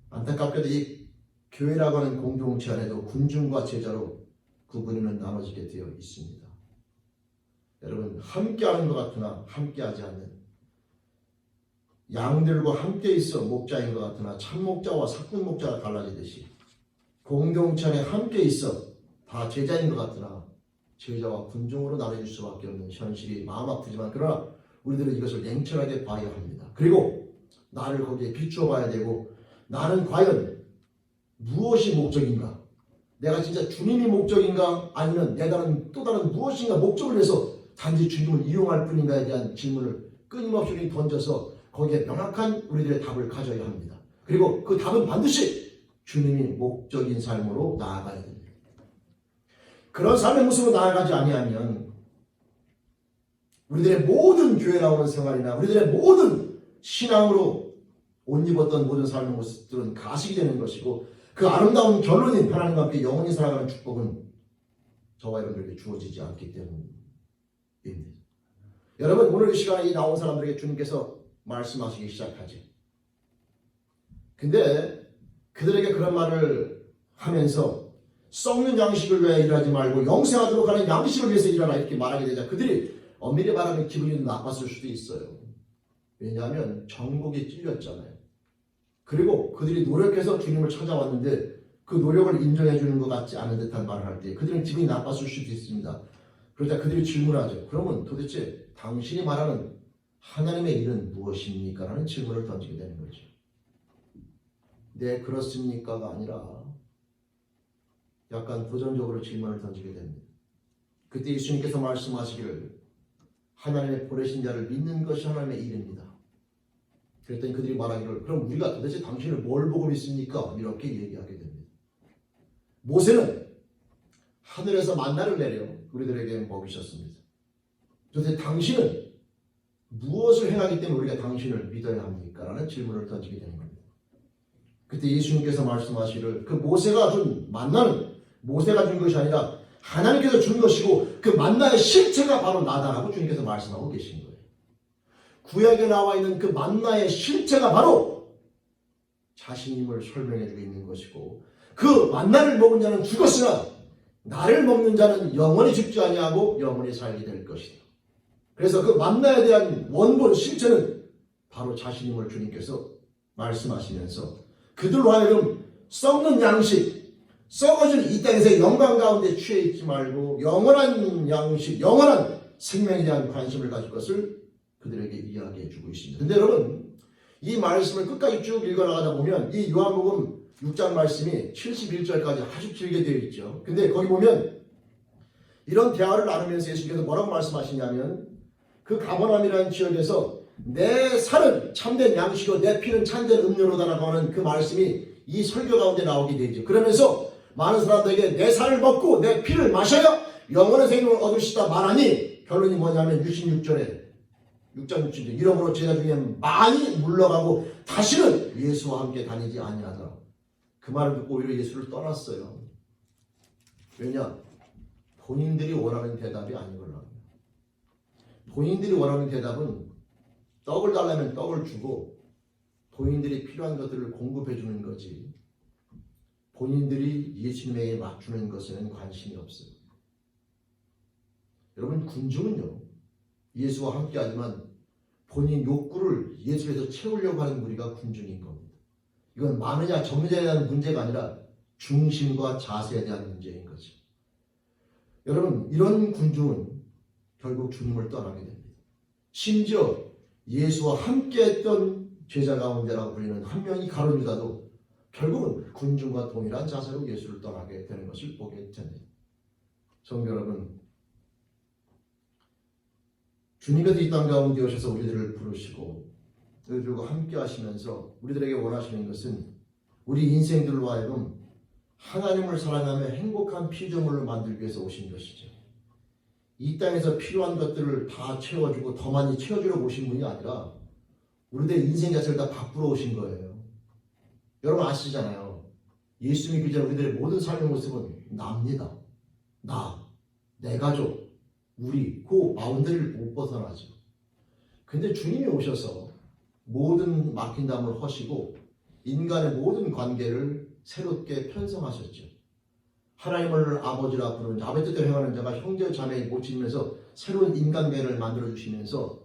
안타깝게도 이 교회라고 하는 공동체 안에도 군중과 제자로 구분이 나눠지게 되어 있습니다. 여러분 함께하는 것 같으나 함께하지 않는, 양들과 함께 있어 목자인 것 같으나 참목자와 삭군 목자가 달라지듯이 공동체 안에 함께 있어 다 제자인 것 같으나 제자와 군중으로 나눠질 수밖에 없는 현실이 마음 아프지만, 그러나 우리들은 이것을 냉철하게 봐야 합니다. 그리고 나를 거기에 비추어 봐야 되고, 나는 과연 무엇이 목적인가? 내가 진짜 주님이 목적인가? 아니면 내 다른 또 다른 무엇인가 목적을 위해서 단지 주님을 이용할 뿐인가에 대한 질문을 끊임없이 던져서 거기에 명확한 우리들의 답을 가져야 합니다. 그리고 그 답은 반드시 주님이 목적인 삶으로 나아가야 됩니다. 그런 삶의 모습으로 나아가지 아니하면 우리들의 모든 교회 나오는 생활이나 우리들의 모든 신앙으로 옷 입었던 모든 삶의 모습들은 가식이 되는 것이고 그 아름다운 결론인 하나님과 함께 영원히 살아가는 축복은 저와 여러분들에게 주어지지 않기 때문입니다. 여러분 오늘 이 시간에 이 나온 사람들에게 주님께서 말씀하시기 시작하지. 근데 그들에게 그런 말을 하면서 썩는 양식을 위해 일하지 말고 영생하도록 하는 양식을 위해서 일하라 이렇게 말하게 되자 그들이 엄밀히 말하면 기분이 나빴을 수도 있어요. 왜냐하면 정복이 찔렸잖아요. 그리고 그들이 노력해서 주님을 찾아왔는데 그 노력을 인정해 주는 것 같지 않은 듯한 말을 할 때 그들은 기분이 나빴을 수도 있습니다. 그러자 그들이 질문하죠. 그러면 도대체 당신이 말하는 하나님의 일은 무엇입니까? 라는 질문을 던지게 되는 거죠. 네, 그렇습니까가 아니라 약간 도전적으로 질문을 던지게 됩니다. 그때 예수님께서 말씀하시기를 하나님의 보내신 자를 믿는 것이 하나님의 일입니다. 그랬더니 그들이 말하기를 그럼 우리가 도대체 당신을 뭘 보고 믿습니까? 이렇게 얘기하게 됩니다. 모세는 하늘에서 만나를 내려 우리들에게 먹이셨습니다. 도대체 당신은 무엇을 행하기 때문에 우리가 당신을 믿어야 합니까? 라는 질문을 던지게 되는 겁니다. 그때 예수님께서 말씀하시기를 그 모세가 준 만나는 모세가 준 것이 아니라 하나님께서 준 것이고 그 만나의 실체가 바로 나다라고 주님께서 말씀하고 계신 거예요. 구약에 나와 있는 그 만나의 실체가 바로 자신임을 설명해 주고 있는 것이고 그 만나를 먹은 자는 죽었으나 나를 먹는 자는 영원히 죽지 아니하고 영원히 살게 될 것이다. 그래서 그 만나에 대한 원본 실체는 바로 자신임을 주님께서 말씀하시면서 그들로 하여금 썩는 양식 썩어질 이 땅에서 영광 가운데 취해 있지 말고 영원한 양식, 영원한 생명에 대한 관심을 가질 것을 그들에게 이야기해 주고 있습니다. 근데 여러분 이 말씀을 끝까지 쭉 읽어나가다 보면 이 요한복음 6장 말씀이 71절까지 아주 길게 되어 있죠. 근데 거기 보면 이런 대화를 나누면서 예수님께서 뭐라고 말씀하시냐면 그 가버나움이라는 지역에서 내 살은 참된 양식이고 내 피는 참된 음료로다라고 하는 그 말씀이 이 설교 가운데 나오게 되죠. 그러면서 많은 사람들에게 내 살을 먹고 내 피를 마셔야 영원한 생명을 얻으시다 말하니 결론이 뭐냐면 66절에 6장 67절 이러므로 제자 중에 많이 물러가고 다시는 예수와 함께 다니지 아니하더라. 그 말을 듣고 오히려 예수를 떠났어요. 왜냐? 본인들이 원하는 대답이 아니거든요. 본인들이 원하는 대답은 떡을 달라면 떡을 주고 본인들이 필요한 것들을 공급해 주는 거지 본인들이 예수님에게 맞추는 것에는 관심이 없어요. 여러분 군중은요 예수와 함께하지만 본인 욕구를 예수에서 채우려고 하는 무리가 군중인 겁니다. 이건 많으냐 적느냐에 대한 문제가 아니라 중심과 자세에 대한 문제인 거죠. 여러분 이런 군중은 결국 주님을 떠나게 됩니다. 심지어 예수와 함께했던 제자 가운데라고 불리는 한 명이 가룟 유다도 결국은 군중과 동일한 자세로 예수를 떠나게 되는 것을 보게 됩니다. 성도 여러분, 주님께서 이 땅 가운데 오셔서 우리들을 부르시고 우리들과 함께 하시면서 우리들에게 원하시는 것은 우리 인생들로 하여금 하나님을 사랑하며 행복한 피조물을 만들기 위해서 오신 것이죠. 이 땅에서 필요한 것들을 다 채워주고 더 많이 채워주려고 오신 분이 아니라 우리들의 인생 자체를 다 바꾸러 오신 거예요. 여러분 아시잖아요. 예수 믿기 전에 우리들의 모든 삶의 모습은 나입니다. 나, 내 가족, 우리, 그 바운더리를 못 벗어나죠. 근데 주님이 오셔서 모든 막힌 담을 허시고 인간의 모든 관계를 새롭게 편성하셨죠. 하나님을 아버지라 부르는 자, 아버지 뜻대로 행하는 자가 형제 자매의 모친이면서 새로운 인간관계를 만들어주시면서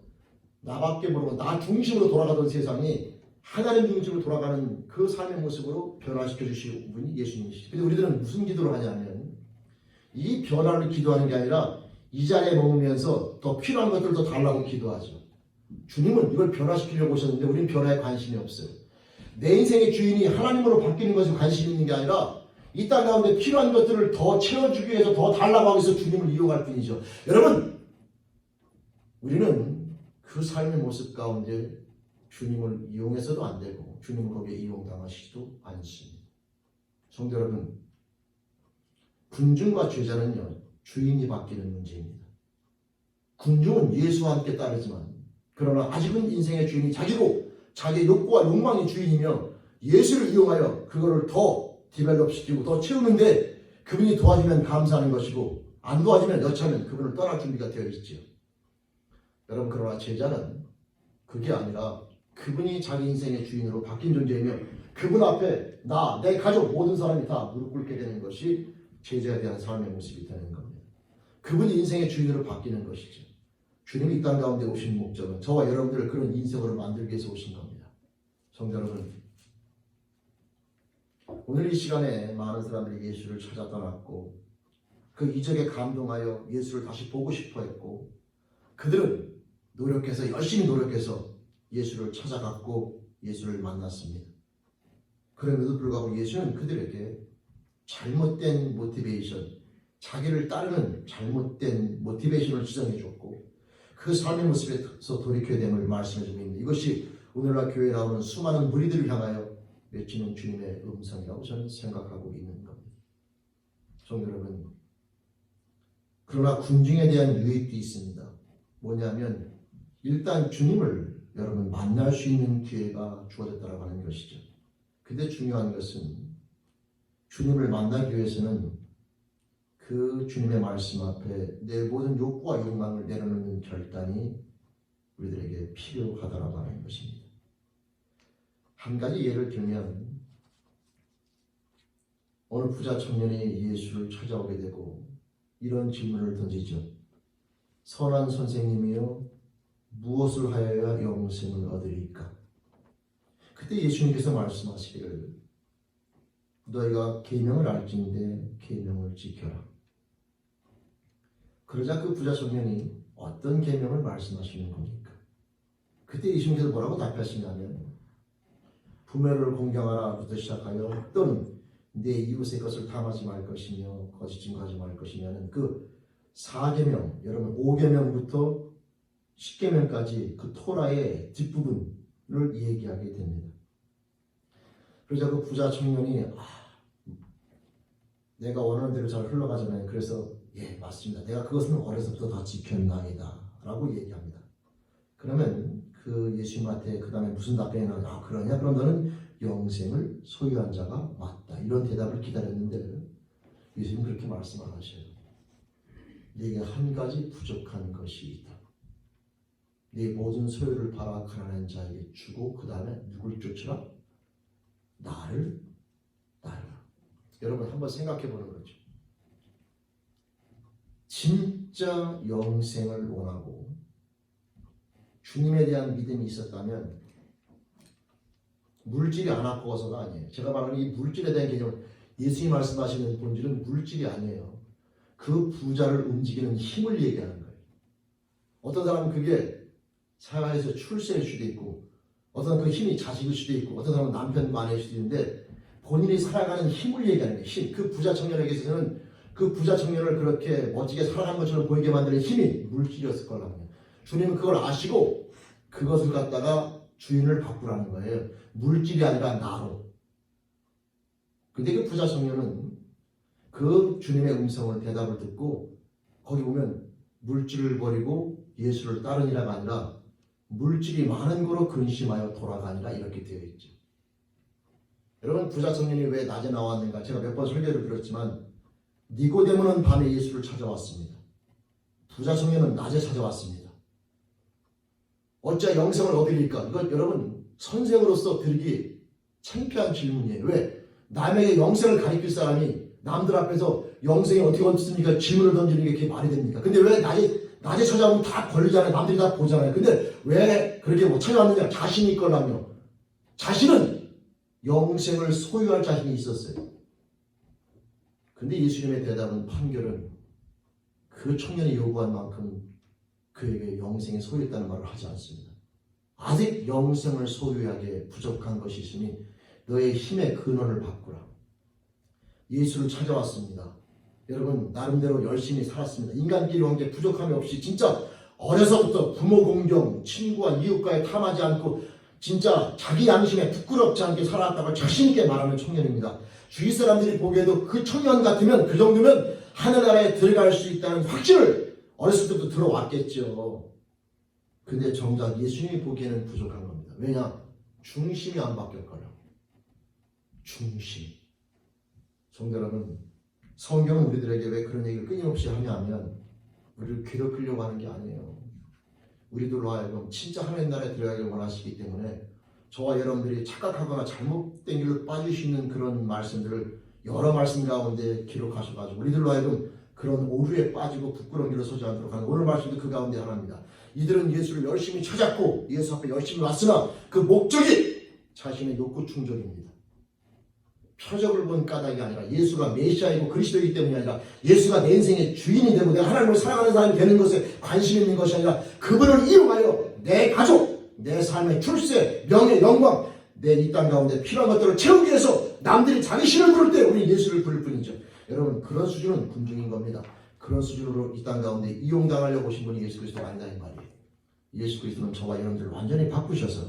나밖에 모르고 나 중심으로 돌아가던 세상이 하나님 중심으로 돌아가는 그 삶의 모습으로 변화시켜 주신 분이 예수님이시죠. 근데 우리들은 무슨 기도를 하냐면 이 변화를 기도하는 게 아니라 이 자리에 머물면서 더 필요한 것들을 더 달라고 기도하죠. 주님은 이걸 변화시키려고 오셨는데 우리는 변화에 관심이 없어요. 내 인생의 주인이 하나님으로 바뀌는 것에 관심이 있는 게 아니라 이 땅 가운데 필요한 것들을 더 채워주기 위해서 더 달라고 하기 위해서 주님을 이용할 뿐이죠. 여러분, 우리는 그 그 삶의 모습 가운데 주님을 이용해서도 안 되고 주님을 거기에 이용당하시지도 않습니다. 성도 여러분, 군중과 제자는요, 주인이 바뀌는 문제입니다. 군중은 예수와 함께 따르지만 그러나 아직은 인생의 주인이 자기고 자기의 욕구와 욕망이 주인이며 예수를 이용하여 그거를 더 디벨롭시키고 더 채우는데 그분이 도와주면 감사하는 것이고 안 도와주면 여차하면 그분을 떠날 준비가 되어 있지요. 여러분, 그러나 제자는 그게 아니라 그분이 자기 인생의 주인으로 바뀐 존재이며 그분 앞에 내 가족 모든 사람이 다 무릎 꿇게 되는 것이 제자에 대한 삶의 모습이 되는 겁니다. 그분이 인생의 주인으로 바뀌는 것이죠. 주님이 이 땅 가운데 오신 목적은 저와 여러분들을 그런 인생으로 만들기 위해서 오신 겁니다. 성도 여러분, 오늘 이 시간에 많은 사람들이 예수를 찾아 떠났고 그 이적에 감동하여 예수를 다시 보고 싶어 했고 그들은 노력해서 열심히 노력해서 예수를 찾아갔고 예수를 만났습니다. 그럼에도 불구하고 예수는 그들에게 잘못된 모티베이션, 자기를 따르는 잘못된 모티베이션을 지정해 줬고 그 삶의 모습에서 돌이켜야 됨을 말씀해 줍니다. 이것이 오늘날 교회에 나오는 수많은 무리들을 향하여 외치는 주님의 음성이라고 저는 생각하고 있는 겁니다. 성도 여러분, 그러나 군중에 대한 유익도 있습니다. 뭐냐면 일단 주님을 여러분 만날 수 있는 기회가 주어졌다고 하는 것이죠. 근데 중요한 것은 주님을 만나기 위해서는 그 주님의 말씀 앞에 내 모든 욕구와 욕망을 내려놓는 결단이 우리들에게 필요하다라고 하는 것입니다. 한 가지 예를 들면 어느 부자 청년이 예수를 찾아오게 되고 이런 질문을 던지죠. 선한 선생님이여, 무엇을 하여야 영생을 얻으리까? 그때 예수님께서 말씀하시기를 너희가 계명을 알지인데 계명을 지켜라. 그러자 그 부자 청년이 어떤 계명을 말씀하시는 겁니까? 그때 예수님께서 뭐라고 답하시냐면 부모를 공경하라부터 시작하여 또는 내 이웃의 것을 탐하지 말 것이며 거짓 증거하지 말 것이냐는 그 4계명, 여러분 5계명부터 10계명까지 그 토라의 뒷부분을 얘기하게 됩니다. 그러자 그 부자 청년이 내가 원하는 대로 잘 흘러가잖아요. 그래서 예, 맞습니다. 내가 그것은 어려서부터 다 지켰나이다 라고 얘기합니다. 그러면 그 예수님한테 그 다음에 무슨 답변이 나오냐? 그러냐? 그럼 너는 영생을 소유한 자가 맞다. 이런 대답을 기다렸는데 예수님 그렇게 말씀 안 하셔요. 네게 한 가지 부족한 것이 있다. 네 모든 소유를 팔아 가난한 자에게 주고 그 다음에 누굴 쫓으라? 나를 따르라. 여러분 한번 생각해 보는 거죠. 진짜 영생을 원하고 주님에 대한 믿음이 있었다면 물질이 안 아까워서가 아니에요. 제가 말하는 이 물질에 대한 개념, 예수님이 말씀하시는 본질은 물질이 아니에요. 그 부자를 움직이는 힘을 얘기하는 거예요. 어떤 사람은 그게 사회에서 출세일 수도 있고 어떤 그 힘이 자식일 수도 있고 어떤 사람은 남편과 아내일 수도 있는데 본인이 살아가는 힘을 얘기하는 거예요. 힘. 그 부자 청년에게 있어서는 그 부자 청년을 그렇게 멋지게 살아가는 것처럼 보이게 만드는 힘이 물질이었을 거라는 거예요. 주님은 그걸 아시고 그것을 갖다가 주인을 바꾸라는 거예요. 물질이 아니라 나로. 근데 그 부자 청년은 그 주님의 음성을 대답을 듣고 거기 보면 물질을 버리고 예수를 따르니라가 아니라 물질이 많은 거로 근심하여 돌아가니라 이렇게 되어 있죠. 여러분 부자 청년이 왜 낮에 나왔는가? 제가 몇 번 설교를 들었지만 니고데모는 밤에 예수를 찾아왔습니다. 부자 청년은 낮에 찾아왔습니다. 어찌 영생을 얻으리까? 이건 여러분 선생으로서 드리기 창피한 질문이에요. 왜? 남에게 영생을 가르칠 사람이 남들 앞에서 영생이 어떻게 얻습니까? 질문을 던지는 게 그게 말이 됩니까? 근데 왜 낮에 찾아오면 다 걸리잖아요. 남들이 다 보잖아요. 근데 왜 그렇게 못 찾아왔느냐? 자신이 있거든요. 자신은 영생을 소유할 자신이 있었어요. 근데 예수님의 대답은 판결은 그 청년이 요구한 만큼 그에게 영생이 소유했다는 말을 하지 않습니다. 아직 영생을 소유하기에 부족한 것이 있으니 너의 힘의 근원을 바꾸라. 예수를 찾아왔습니다. 여러분 나름대로 열심히 살았습니다. 인간끼리 한 게 부족함이 없이 진짜 어려서부터 부모 공경, 친구와 이웃과의 탐하지 않고 진짜 자기 양심에 부끄럽지 않게 살아왔다고 자신있게 말하는 청년입니다. 주위 사람들이 보기에도 그 청년 같으면 그 정도면 하늘나라에 들어갈 수 있다는 확신을 어렸을 때부터 들어왔겠죠. 근데 정작 예수님이 보기에는 부족한 겁니다. 왜냐? 중심이 안 바뀌었거든요. 중심. 성도 여러분, 성경은 우리들에게 왜 그런 얘기를 끊임없이 하냐면 우리를 괴롭히려고 하는 게 아니에요. 우리들로 하여금 진짜 하나님 나라에 들어가기를 원하시기 때문에 저와 여러분들이 착각하거나 잘못된 길로 빠질 수 있는 그런 말씀들을 여러 말씀 가운데 기록하셔가지고 우리들로 하여금 그런 오류에 빠지고 부끄러운 길로 서지 않도록 하는 오늘 말씀도 그 가운데 하나입니다. 이들은 예수를 열심히 찾았고 예수 앞에 열심히 왔으나 그 목적이 자신의 욕구 충족입니다. 표적을 본 까닭이 아니라 예수가 메시아이고 그리스도이기 때문이 아니라 예수가 내 인생의 주인이 되고 내가 하나님을 사랑하는 사람이 되는 것에 관심 있는 것이 아니라 그분을 이용하여 내 가족, 내 삶의 출세, 명예, 영광, 내 이 땅 가운데 필요한 것들을 채우기 위해서 남들이 자기 신을 부를 때 우리 예수를 부를 뿐이죠. 여러분 그런 수준은 군중인 겁니다. 그런 수준으로 이 땅 가운데 이용당하려고 오신 분이 예수 그리스도가 아니다 이 말이에요. 예수 그리스도는 저와 여러분들을 완전히 바꾸셔서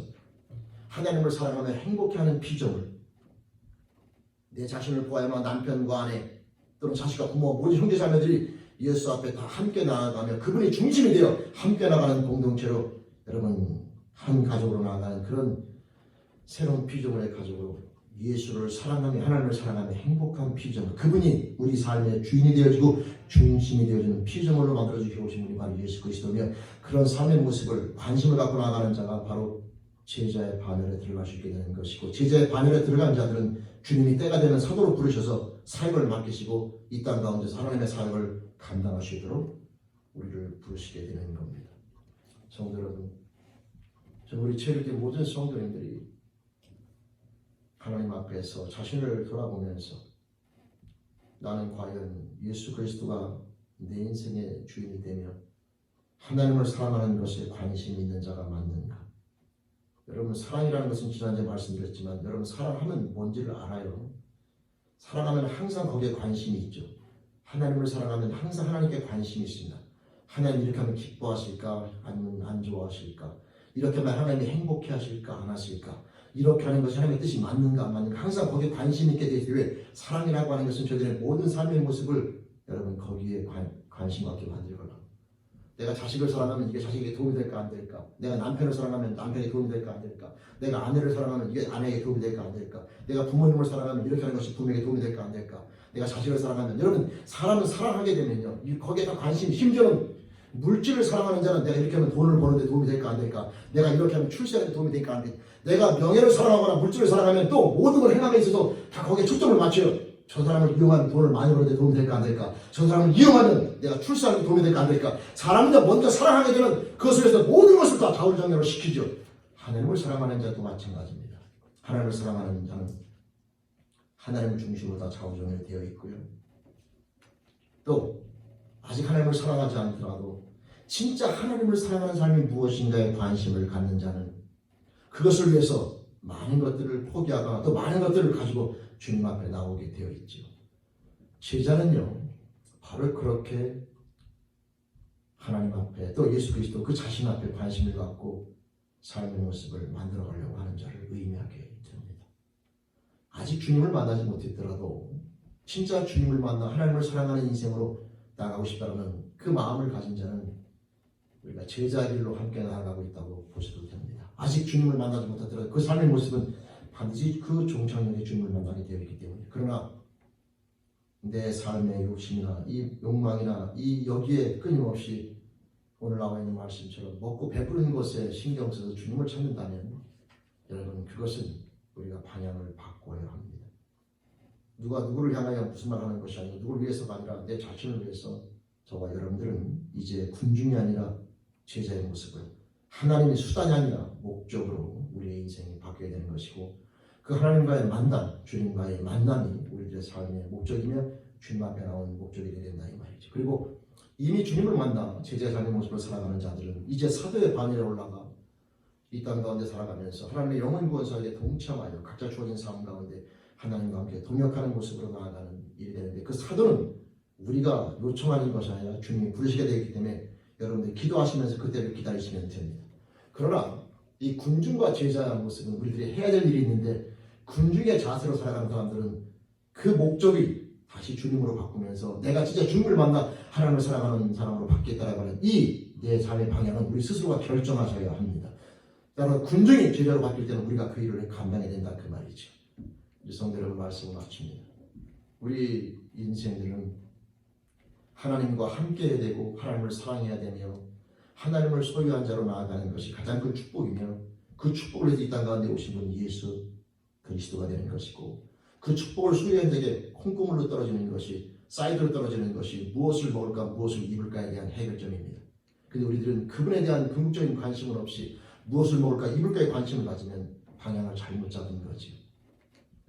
하나님을 사랑하며 행복해하는 피조물, 내 자신을 보아야만 남편과 아내 또는 자식과 부모 모든 형제 자매들이 예수 앞에 다 함께 나아가며 그분이 중심이 되어 함께 나가는 공동체로 여러분 한 가족으로 나아가는 그런 새로운 피조물의 가족으로 예수를 사랑하며 하나님을 사랑하며 행복한 피조물, 그분이 우리 삶의 주인이 되어지고 중심이 되어지는 피조물로 만들어주시고 오신 분이 바로 예수 그리스도며 그런 삶의 모습을 관심을 갖고 나아가는 자가 바로 제자의 반열에 들어갈 수 있게 되는 것이고 제자의 반열에 들어간 자들은 주님이 때가 되면 사도로 부르셔서 사역을 맡기시고 이 땅 가운데서 하나님의 사역을 감당하시도록 우리를 부르시게 되는 겁니다. 성도 여러분, 우리 체류계 모든 성도님들이 하나님 앞에서 자신을 돌아보면서 나는 과연 예수 그리스도가 내 인생의 주인이 되며 하나님을 사랑하는 것에 관심이 있는 자가 맞는가? 여러분 사랑이라는 것은 지난주에 말씀드렸지만 여러분 사랑하면 뭔지를 알아요. 사랑하면 항상 거기에 관심이 있죠. 하나님을 사랑하면 항상 하나님께 관심이 있습니다. 하나님 이렇게 하면 기뻐하실까? 아니면 안 좋아하실까? 이렇게 하면 하나님이 행복해 하실까? 안 하실까? 이렇게 하는 것이 하나님의 뜻이 맞는가 안 맞는가? 항상 거기에 관심이 있게 되기 때문에 사랑이라고 하는 것은 저희들의 모든 삶의 모습을 여러분 거기에 관심 갖게 만들거나 내가 자식을 사랑하면 이게 자식에게 도움이 될까 안 될까? 내가 남편을 사랑하면 남편에게 도움이 될까 안 될까? 내가 아내를 사랑하면 이게 아내에게 도움이 될까 안 될까? 내가 부모님을 사랑하면 이렇게 하는 것이 부모에게 도움이 될까 안 될까? 내가 자식을 사랑하면 여러분 사람은 사랑하게 되면요 거기에 다 관심 심지어는 물질을 사랑하는 자는 내가 이렇게 하면 돈을 버는데 도움이 될까 안 될까? 내가 이렇게 하면 출세하는 데 도움이 될까 안 될까? 내가 명예를 사랑하거나 물질을 사랑하면 또 모든 걸 행함에 있어서 다 거기에 초점을 맞춰요. 저 사람을 이용하면 돈을 많이 버는데 도움이 될까 안 될까? 저 사람을 이용하면 내가 출세하는 데 도움이 될까 안 될까? 사람을 먼저 사랑하게 되면 그것을 위해서 모든 것을 다 좌우장렬로 시키죠. 하나님을 사랑하는 자도 마찬가지입니다. 하나님을 사랑하는 자는 하나님을 중심으로 다 좌우장렬 되어 있고요. 또 아직 하나님을 사랑하지 않더라도 진짜 하나님을 사랑하는 삶이 무엇인가에 관심을 갖는 자는 그것을 위해서 많은 것들을 포기하거나 또 많은 것들을 가지고 주님 앞에 나오게 되어 있죠. 제자는요 바로 그렇게 하나님 앞에 또 예수 그리스도 그 자신 앞에 관심을 갖고 삶의 모습을 만들어 가려고 하는 자를 의미하게 됩니다. 아직 주님을 만나지 못했더라도 진짜 주님을 만나 하나님을 사랑하는 인생으로 나가고 싶다는 그 마음을 가진 자는 우리가 제자 길로 함께 나아가고 있다고 보셔도 됩니다. 아직 주님을 만나지 못하더라도 그 삶의 모습은 반드시 그 종착역에 주님을 만나게 되어 있기 때문에 그러나 내 삶의 욕심이나 이 욕망이나 이 여기에 끊임없이 오늘 나와 있는 말씀처럼 먹고 배부른 것에 신경 써서 주님을 찾는다면 여러분 그것은 우리가 방향을 바꿔야 합니다. 누가 누구를 향하여 무슨 말 하는 것이 아니고 누구를 위해서가 아니라 내 자신을 위해서 저와 여러분들은 이제 군중이 아니라 제자의 모습을 하나님의 수단이 아니라 목적으로 우리의 인생이 바뀌어야 되는 것이고 그 하나님과의 만남, 주님과의 만남이 우리들의 삶의 목적이며 주님 앞에 나오는 목적이 되어야 된다 이 말이죠. 그리고 이미 주님을 만나 제자의 삶의 모습을 살아가는 자들은 이제 사도의 반열에 올라가 이 땅 가운데 살아가면서 하나님의 영혼 구원사역에 동참하여 각자 주어진 삶 가운데 하나님과 함께 동역하는 모습으로 나아가는 일이 되는데 그 사도는 우리가 요청하는 것이 아니라 주님이 부르시게 되기 때문에 여러분들 기도하시면서 그때를 기다리시면 됩니다. 그러나 이 군중과 제자의 모습은 우리들이 해야 될 일이 있는데 군중의 자세로 살아가는 사람들은 그 목적이 다시 주님으로 바꾸면서 내가 진짜 주님을 만나 하나님을 사랑하는 사람으로 바뀌겠다라고 하는 이 내 삶의 방향은 우리 스스로가 결정하셔야 합니다. 따라서 군중이 제자로 바뀔 때는 우리가 그 일을 감당해야 된다 그 말이죠. 우리 성도 여러분 말씀을 마칩니다. 우리 인생들은 하나님과 함께 해야 되고 하나님을 사랑해야 되며 하나님을 소유한 자로 나아가는 것이 가장 큰 축복이며 그 축복을 위해서 이 땅 가운데 오신 분이 예수 그리스도가 되는 것이고 그 축복을 소유한 자에게 콩고물로 떨어지는 것이 사이드로 떨어지는 것이 무엇을 먹을까 무엇을 입을까에 대한 해결점입니다. 근데 우리들은 그분에 대한 궁극적인 관심은 없이 무엇을 먹을까 입을까에 관심을 가지면 방향을 잘못 잡은 거지.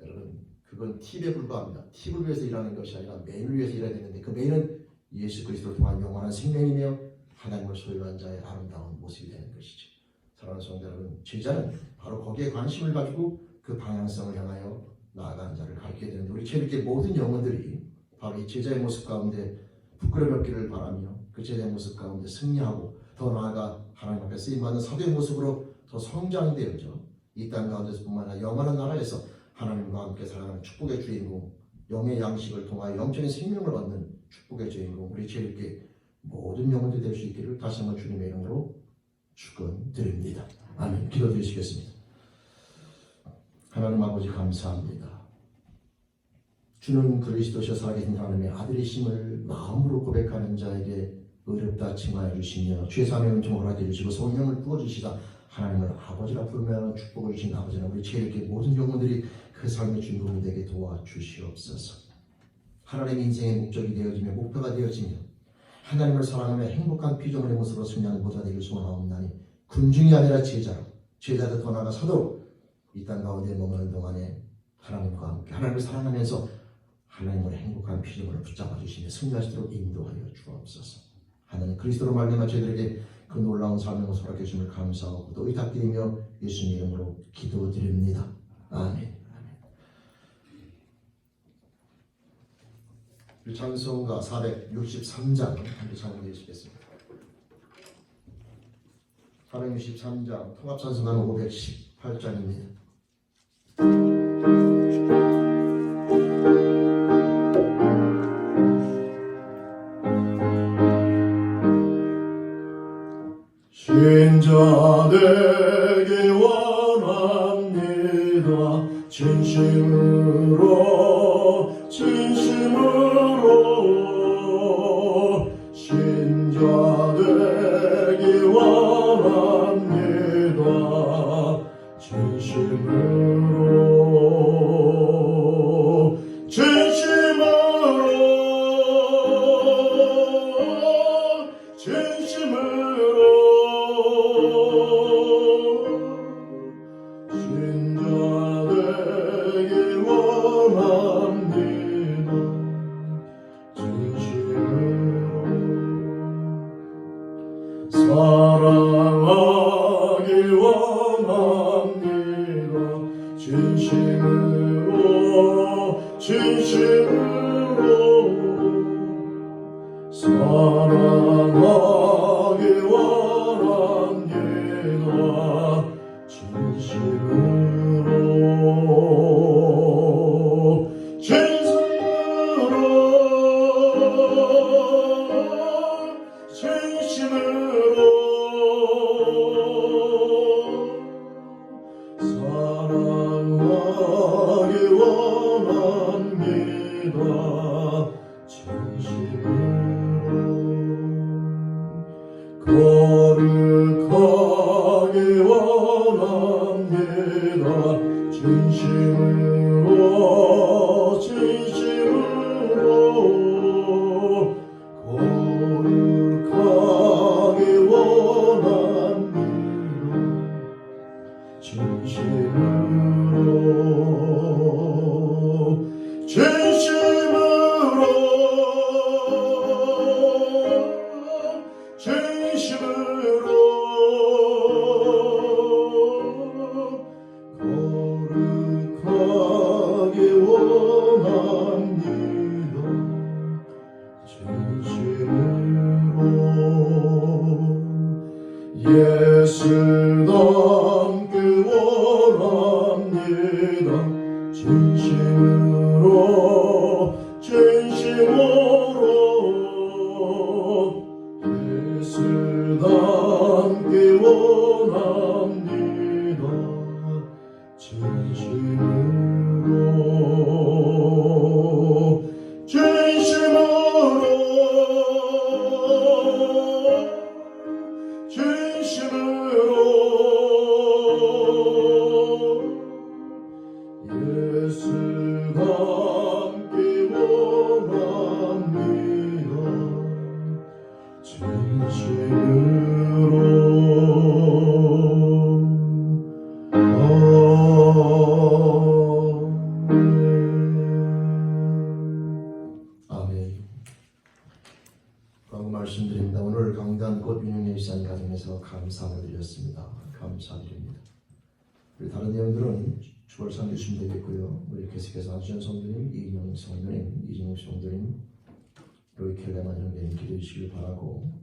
여러분 그건 팁에 불과합니다. 팁을 위해서 일하는 것이 아니라 메인을 위해서 일해야 되는데 그 메인은 예수 그리스도를 통한 영원한 생명이며 하나님을 소유한 자의 아름다운 모습이 되는 것이죠. 사랑하는 성도 여러분, 제자는 바로 거기에 관심을 가지고 그 방향성을 향하여 나아가는 자를 가르쳐야 되는데 우리 체육계 모든 영혼들이 바로 이 제자의 모습 가운데 부끄러웠기를 바라며 그 제자의 모습 가운데 승리하고 더 나아가 하나님 앞에 쓰임받는 사도의 모습으로 더 성장되어져 이 땅 가운데서뿐만 아니라 영원한 나라에서 하나님과 함께 살아가는 축복의 주인공, 영의 양식을 통하여 영적인 생명을 얻는 축복의 주인공 우리 체육계 모든 영혼들이 될 수 있기를 다시 한번 주님의 이름으로 축원드립니다. 아멘. 기도드리시겠습니다. 하나님 아버지 감사합니다. 주는 그리스도시여 살아계신 하나님의 아들이심을 마음으로 고백하는 자에게 의롭다 칭하여 주시며 죄사함의 은총을 허락해 주시고 성령을 부어주시다 하나님을 아버지라 부르며 축복을 주신 아버지나 우리 체육계 모든 영혼들이 그 삶의 주인공이 되게 도와주시옵소서. 하나님의 인생의 목적이 되어지며 목표가 되어지며 하나님을 사랑하며 행복한 피조물의 모습으로 승리하는 모두가 되길 소원하옵나니 군중이 아니라 제자로 제자도 더 나아가 사도로 이 땅 가운데 머무는 동안에 하나님과 함께 하나님을 사랑하면서 하나님의 행복한 피조물을 붙잡아 주시며 승리하시도록 인도하여 주옵소서. 하나님 그리스도로 말미암아 저희들에게 그 놀라운 삶의 모습을 허락해 주심을 감사하고 또 의탁드리며 예수님 이름으로 기도드립니다. 아멘. 찬송가 463장 함께 찬송해 주시겠습니다. 463장 통합찬송가는 518장입니다. 신자되기 원합니다. 진심으로 신자되기 원합니다. 사랑하기 원합니다. 진심으로 사랑하기 원합니다. 진심으로 사랑하기 원합니다. 진심으로 거룩하기 원합니다. 진심으로 거룩하기 원합니다. 진심으로 거룩하기 예수 닮기 원합니다. 진심으로 예수 닮기 원합니다. 예수 닮기 원합니다. 진심으로 아멘. 광고 말씀드립니다. 오늘 강단 곧 윤영래 집사님 가정에서 감사를 드렸습니다. 감사드립니다. 우리 다른 내용들은 주월상 주시면 되겠고요. 우리 계속해서 안수현 성도님, 이인영 성도님, 이진욱 성도님, 로이 켈레만 형제님 기도해 주시길 바라고,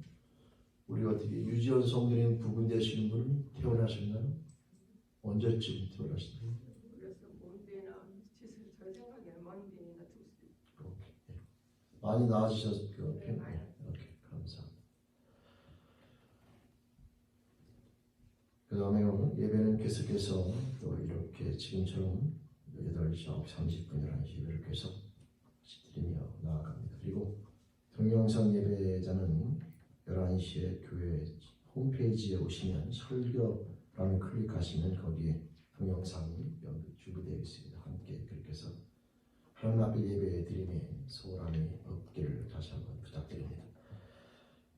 우리 어떻게 유지원 성도님 부분 되시는 분은 퇴원하셨나요? 언제쯤 퇴원하시나요? 그래서 몬데나 제 생각에는 몬데나 많이 나아지셨고요. 네, 많이. 오케이, 감사합니다. 그 다음에 오늘 예배는 계속해서 또 이렇게 지금처럼 8시 30분 11시 예배를 계속 드리며 나아갑니다. 그리고 동영상 예배자는 11시에 교회 홈페이지에 오시면 설교라는 클릭하시면 거기에 동영상이 주부되어 있습니다. 함께 그렇게 해서 하나님 앞에 예배 드림에 소홀함이 없기를 다시 한번 부탁드립니다.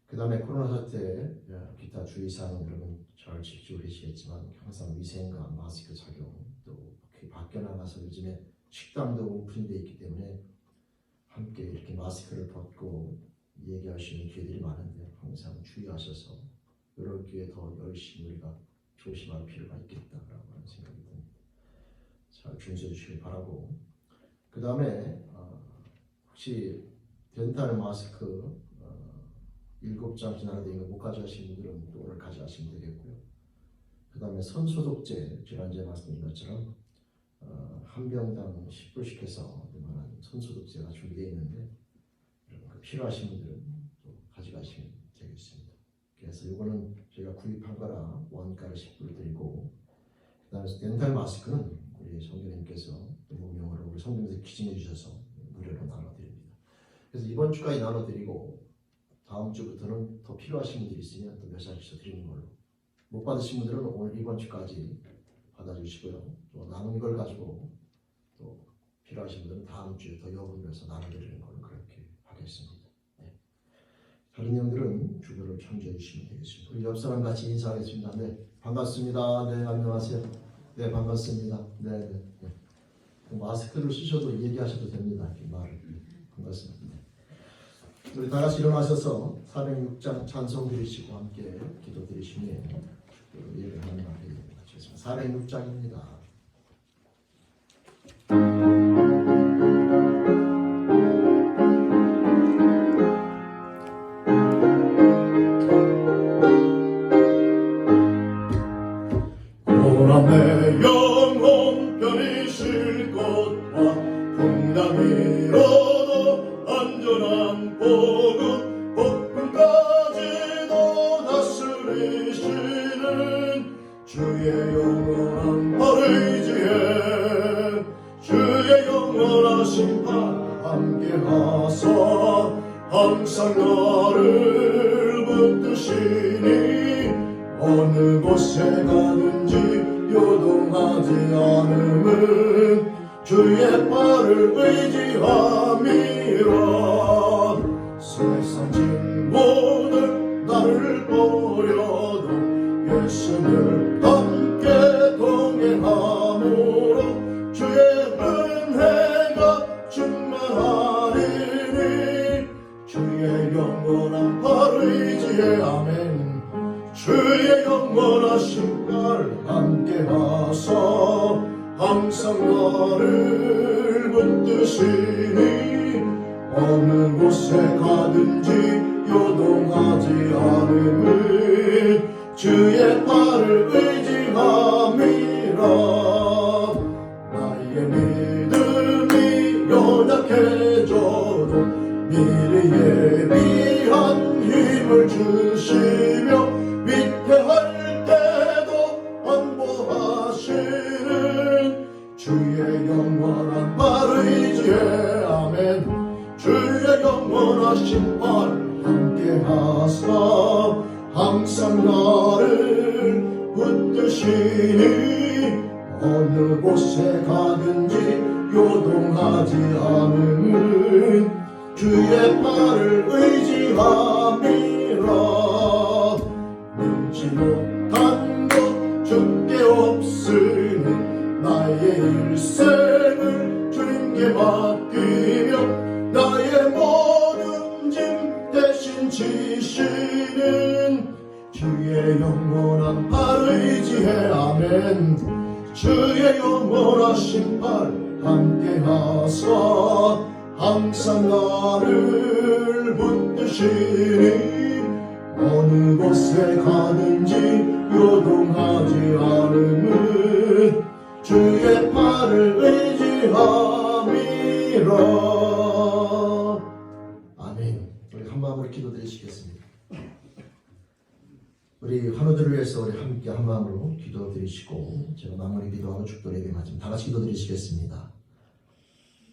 그 다음에 코로나 사태 기타 주의사항은 여러분 잘 지키고 계시겠지만 항상 위생과 마스크 착용, 또 밖에 나가서 요즘에 식당도 오픈되어 있기 때문에 함께 이렇게 마스크를 벗고 얘기할 수 있는 기회들이 많은데 항상 주의하셔서 이럴 기회에 더 열심히 우리가 조심할 필요가 있겠다라고 하는 생각이 듭니다. 잘 준수해 주시길 바라고, 그 다음에 혹시 덴탈 마스크 7장 지나가도 이거 못 가져가신 분들은 또 오늘 가져가시면 되겠고요. 그 다음에 손소독제, 지난주에 말씀드린 것처럼 한 병당 10불씩 해서 이만한 손소독제가 준비되어 있는데 필요하신 분들은 또 가져가시면 되겠습니다. 그래서 이거는 저희가 구입한 거라 원가를 10불 드리고, 그 다음에 덴탈 마스크는 우리 성도님께서 무명으로 우리 성도님들 기증해 주셔서 무료로 나눠드립니다. 그래서 이번 주까지 나눠드리고 다음 주부터는 더 필요하신 분들이 있으면 또 몇 살씩 더 드리는 걸로, 못 받으신 분들은 오늘 이번 주까지 받아주시고요. 또 남은 걸 가지고 또 필요하신 분들은 다음 주에 더 여분해서 나눠드리는 걸로 그렇게 하겠습니다. 네. 다른 내용들은 주보를 참조해 주시면 되겠습니다. 우리 옆 사람 같이 인사하겠습니다. 네, 반갑습니다. 네, 안녕하세요. 네, 반갑습니다. 네, 네, 네. 마스크를 쓰셔도 얘기하셔도 됩니다. 이렇게 말을. 반갑습니다. 네. 우리 다 같이 일어나셔서 406장 찬송 드리시고 함께 기도 드리시면 예배를 하는 앞에 마치겠습니다. 406장입니다. 고난의 영혼 편히 쉴 곳과 풍랑이로도 안전한 보급 폭풍까지도 다스리시는 주의 영원한 발의지에 주의 영원하신 발 함께하사 항상 나를 붙드시니 어느 곳에 가든지 요동하지 않음은 주의 발을 의지함이라. 세상 친구들 나를 버려도 예수를 함께 동행함으로 주의 은혜가 충만하리니 주의 영원한 발을 의지해. 아멘. 주의 영원하신 발 함께하사 항상 나를 붙드시니 어느 곳에 가든지 요동하지 않음은 주의 팔을 의지함이라. 나의 믿음이 연약해져도 미리 예비한 힘을 주시며 위태할 때도 안보하시는 주의 영원한 팔 의지해. 아멘. 주의 영원하신 팔 함께하사 항상 나를 붙드시니 어느 곳에 가든지 요동하지 않음은 주의 팔을 의지함이라. 능치 못한 것 주께 없으니 나의 일생을 주님께 맡기며 나의 모든 짐 대신 지시는 주의 영원한 팔 의지해. 아멘. 주의 영원하신 팔 함께하사 항상 나를 붙드시니 어느 곳에 가든지 요동하지 않음은 주의 팔을 의지함이라. 아멘. 우리 한 마음으로 기도드리시겠습니다. 우리 환우들을 위해서 우리 함께 한 마음으로 기도드리시고 제가 마무리 기도하고 축도 예배 마치면 다 같이 기도드리시겠습니다.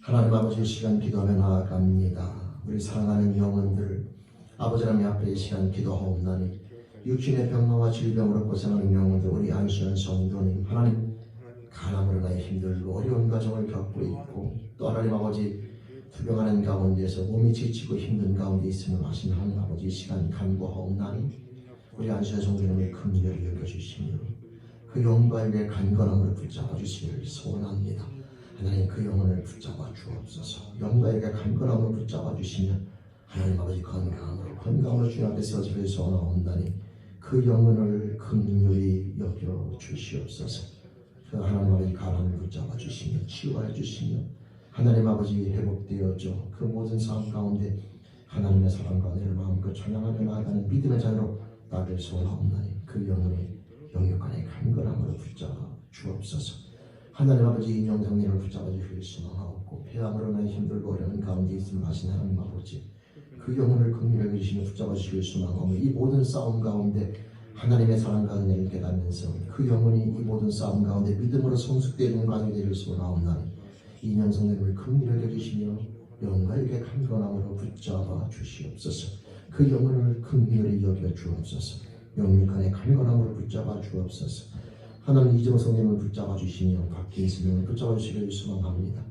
하나님 아버지, 이 시간 기도하며 나아갑니다. 우리 사랑하는 영혼들 아버지 하나님 앞에 이 시간 기도하옵나니 육신의 병마와 질병으로 고생하는 영혼들, 우리 안수현 성도님, 하나님 가난으로 나의 힘들고 어려운 가정을 겪고 있고 또 하나님 아버지 투병하는 가운데서 몸이 지치고 힘든 가운데 있음을 아시는 하나님 아버지, 이 시간 간구하옵나니 우리 안수현 성도님을 긍휼히 여겨주시며 그 영광의 간건함으로 붙잡아 주시기를 소원합니다. 하나님 그 영혼을 붙잡아 주옵소서. 영광의 간건함으로 붙잡아 주시며 하나님 아버지 건강으로 주님 앞에 서지를 소원하옵나니 그 영혼을 긍휼히 여겨 주시옵소서. 그 하나님 아버지 가난을 붙잡아 주시며 치유하여 주시며 하나님 아버지 회복되어져 그 모든 상황 가운데 하나님의 사랑과 은혜를 마음껏 찬양하며 나아가는 믿음의 자유로 나를 소원하옵나니 그 영혼의 영육간의 간건함으로 붙잡아 주옵소서. 하나님 아버지 인영성님을 붙잡아 주실 수망하옵고 폐암으로 나의 힘들고 어려운 가운데 있음을 아신 하나님 아버지, 그 영혼을 긍휼히 여기시며 붙잡아 주실 수망하오며 이 모든 싸움 가운데 하나님의 사랑과 은혜를 깨닫면서 그 영혼이 이 모든 싸움 가운데 믿음으로 성숙되는 과정이 되길 소원하옵나니 인영성님을 긍휼히 여기시며 영광에게 간건함으로 붙잡아 주시옵소서. 그 영혼을 긍휼히 여겨 주옵소서. 영육간의 간건함으로 붙잡아 주옵소서. 하나님 이정성님을 붙잡아 주시며 박힌스님을 붙잡아 주시기를 소망합니다.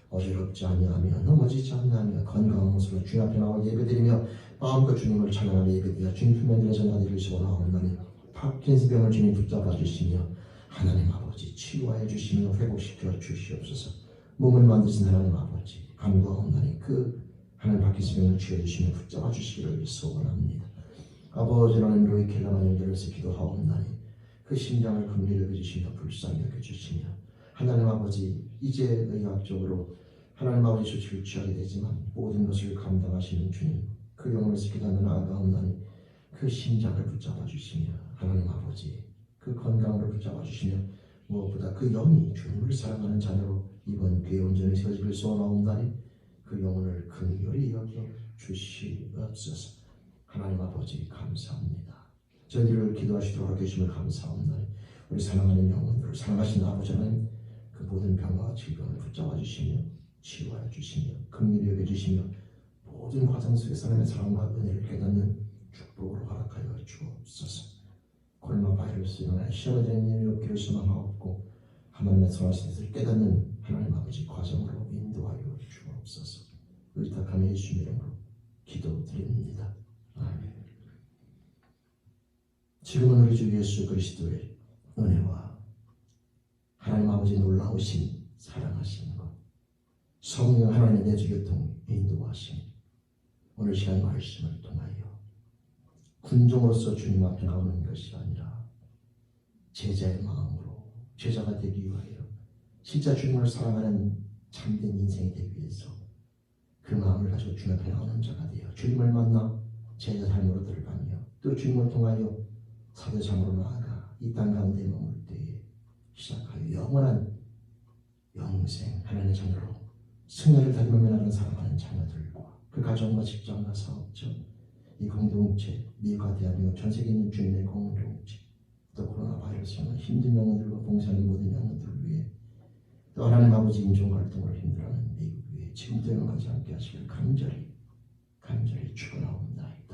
어지럽지 아니하며 넘어지지 아니하며 건강한 모습으로 주님 앞에 나와 예배드리며 마음껏 주님을 찬양하며 예배드려 주님 품에 전하기를 소원하옵나니 파킨스 병을 주님 붙잡아 주시며 하나님 아버지 치유하여 주시며 회복시켜 주시옵소서. 몸을 만드신 하나님 아버지 간구하옵나니 그 하나님 파킨스 병을 치유해 주시며 붙잡아 주시기를 소원합니다. 아버지 하나님 로이켈라만 연결해서 기도하옵나니 그 심장을 긍휼히 여겨주시며 불쌍히 여겨주시며 하나님 아버지 이제 의학적으로 하나님 아버지 조치를 취하게 되지만 모든 것을 감당하시는 주님, 그 영혼을 지키다는 나아가옵나니 그 심장을 붙잡아 주시며 하나님 아버지 그 건강을 붙잡아 주시며 무엇보다 그 영이 주님을 사랑하는 자녀로 이번 교회 온전히 세워지길 소원하옵나니 그 영혼을 긍휼히 여겨 주시옵소서. 하나님 아버지 감사합니다. 저희들을 기도하시도록 하심을 감사합나니 우리 사랑하는 영혼들을 사랑하시는 아버지 하나님 그 모든 병과 질병을 붙잡아 주시며 치유하여 주시며 긍휼히 여겨주시며 모든 과정 속에 하나님의 사랑과 은혜를 깨닫는 축복으로 허락하여 주옵소서. 코로나 바이러스로 인해 시험에 대한 일이 없기를 소망하옵고 하나님의 선하신 뜻을 깨닫는 하나님 아버지 과정으로 인도하여 주옵소서. 의탁하며 예수님 이름으로 기도드립니다. 아멘. 지금은 우리 주 예수 그리스도의 은혜와 하나님 아버지 놀라우신 사랑하신 것, 성령 하나님의 내주교통 인도하심, 오늘 시간 말씀을 통하여 군종으로서 주님 앞에 나오는 것이 아니라 제자의 마음으로 제자가 되기 위하여 진짜 주님을 사랑하는 참된 인생이 되기 위해서 그 마음을 가지고 주님 앞에 나오는 자가 되어 주님을 만나 제자 삶으로 들어가며 또 주님을 통하여 사대장으로 나아가 이 땅 가운데 머물 때에 시작하여 영원한 영생 하나님의 자녀로 승리를 다짐하며 나가는 사랑하는 자녀들과 그 가정과 직장과 사업자 이 공동체 미국과 대한민국 전 세계에 있는 주님의 공동체 또 코로나 바이러스로 힘든 영혼들과 봉사하는 모든 영혼들을 위해 또 하나님 아버지 인종 갈등으로 힘들어하는 미국 위에 지금도 영원하지 않게 하시길 간절히 축원하옵나이다.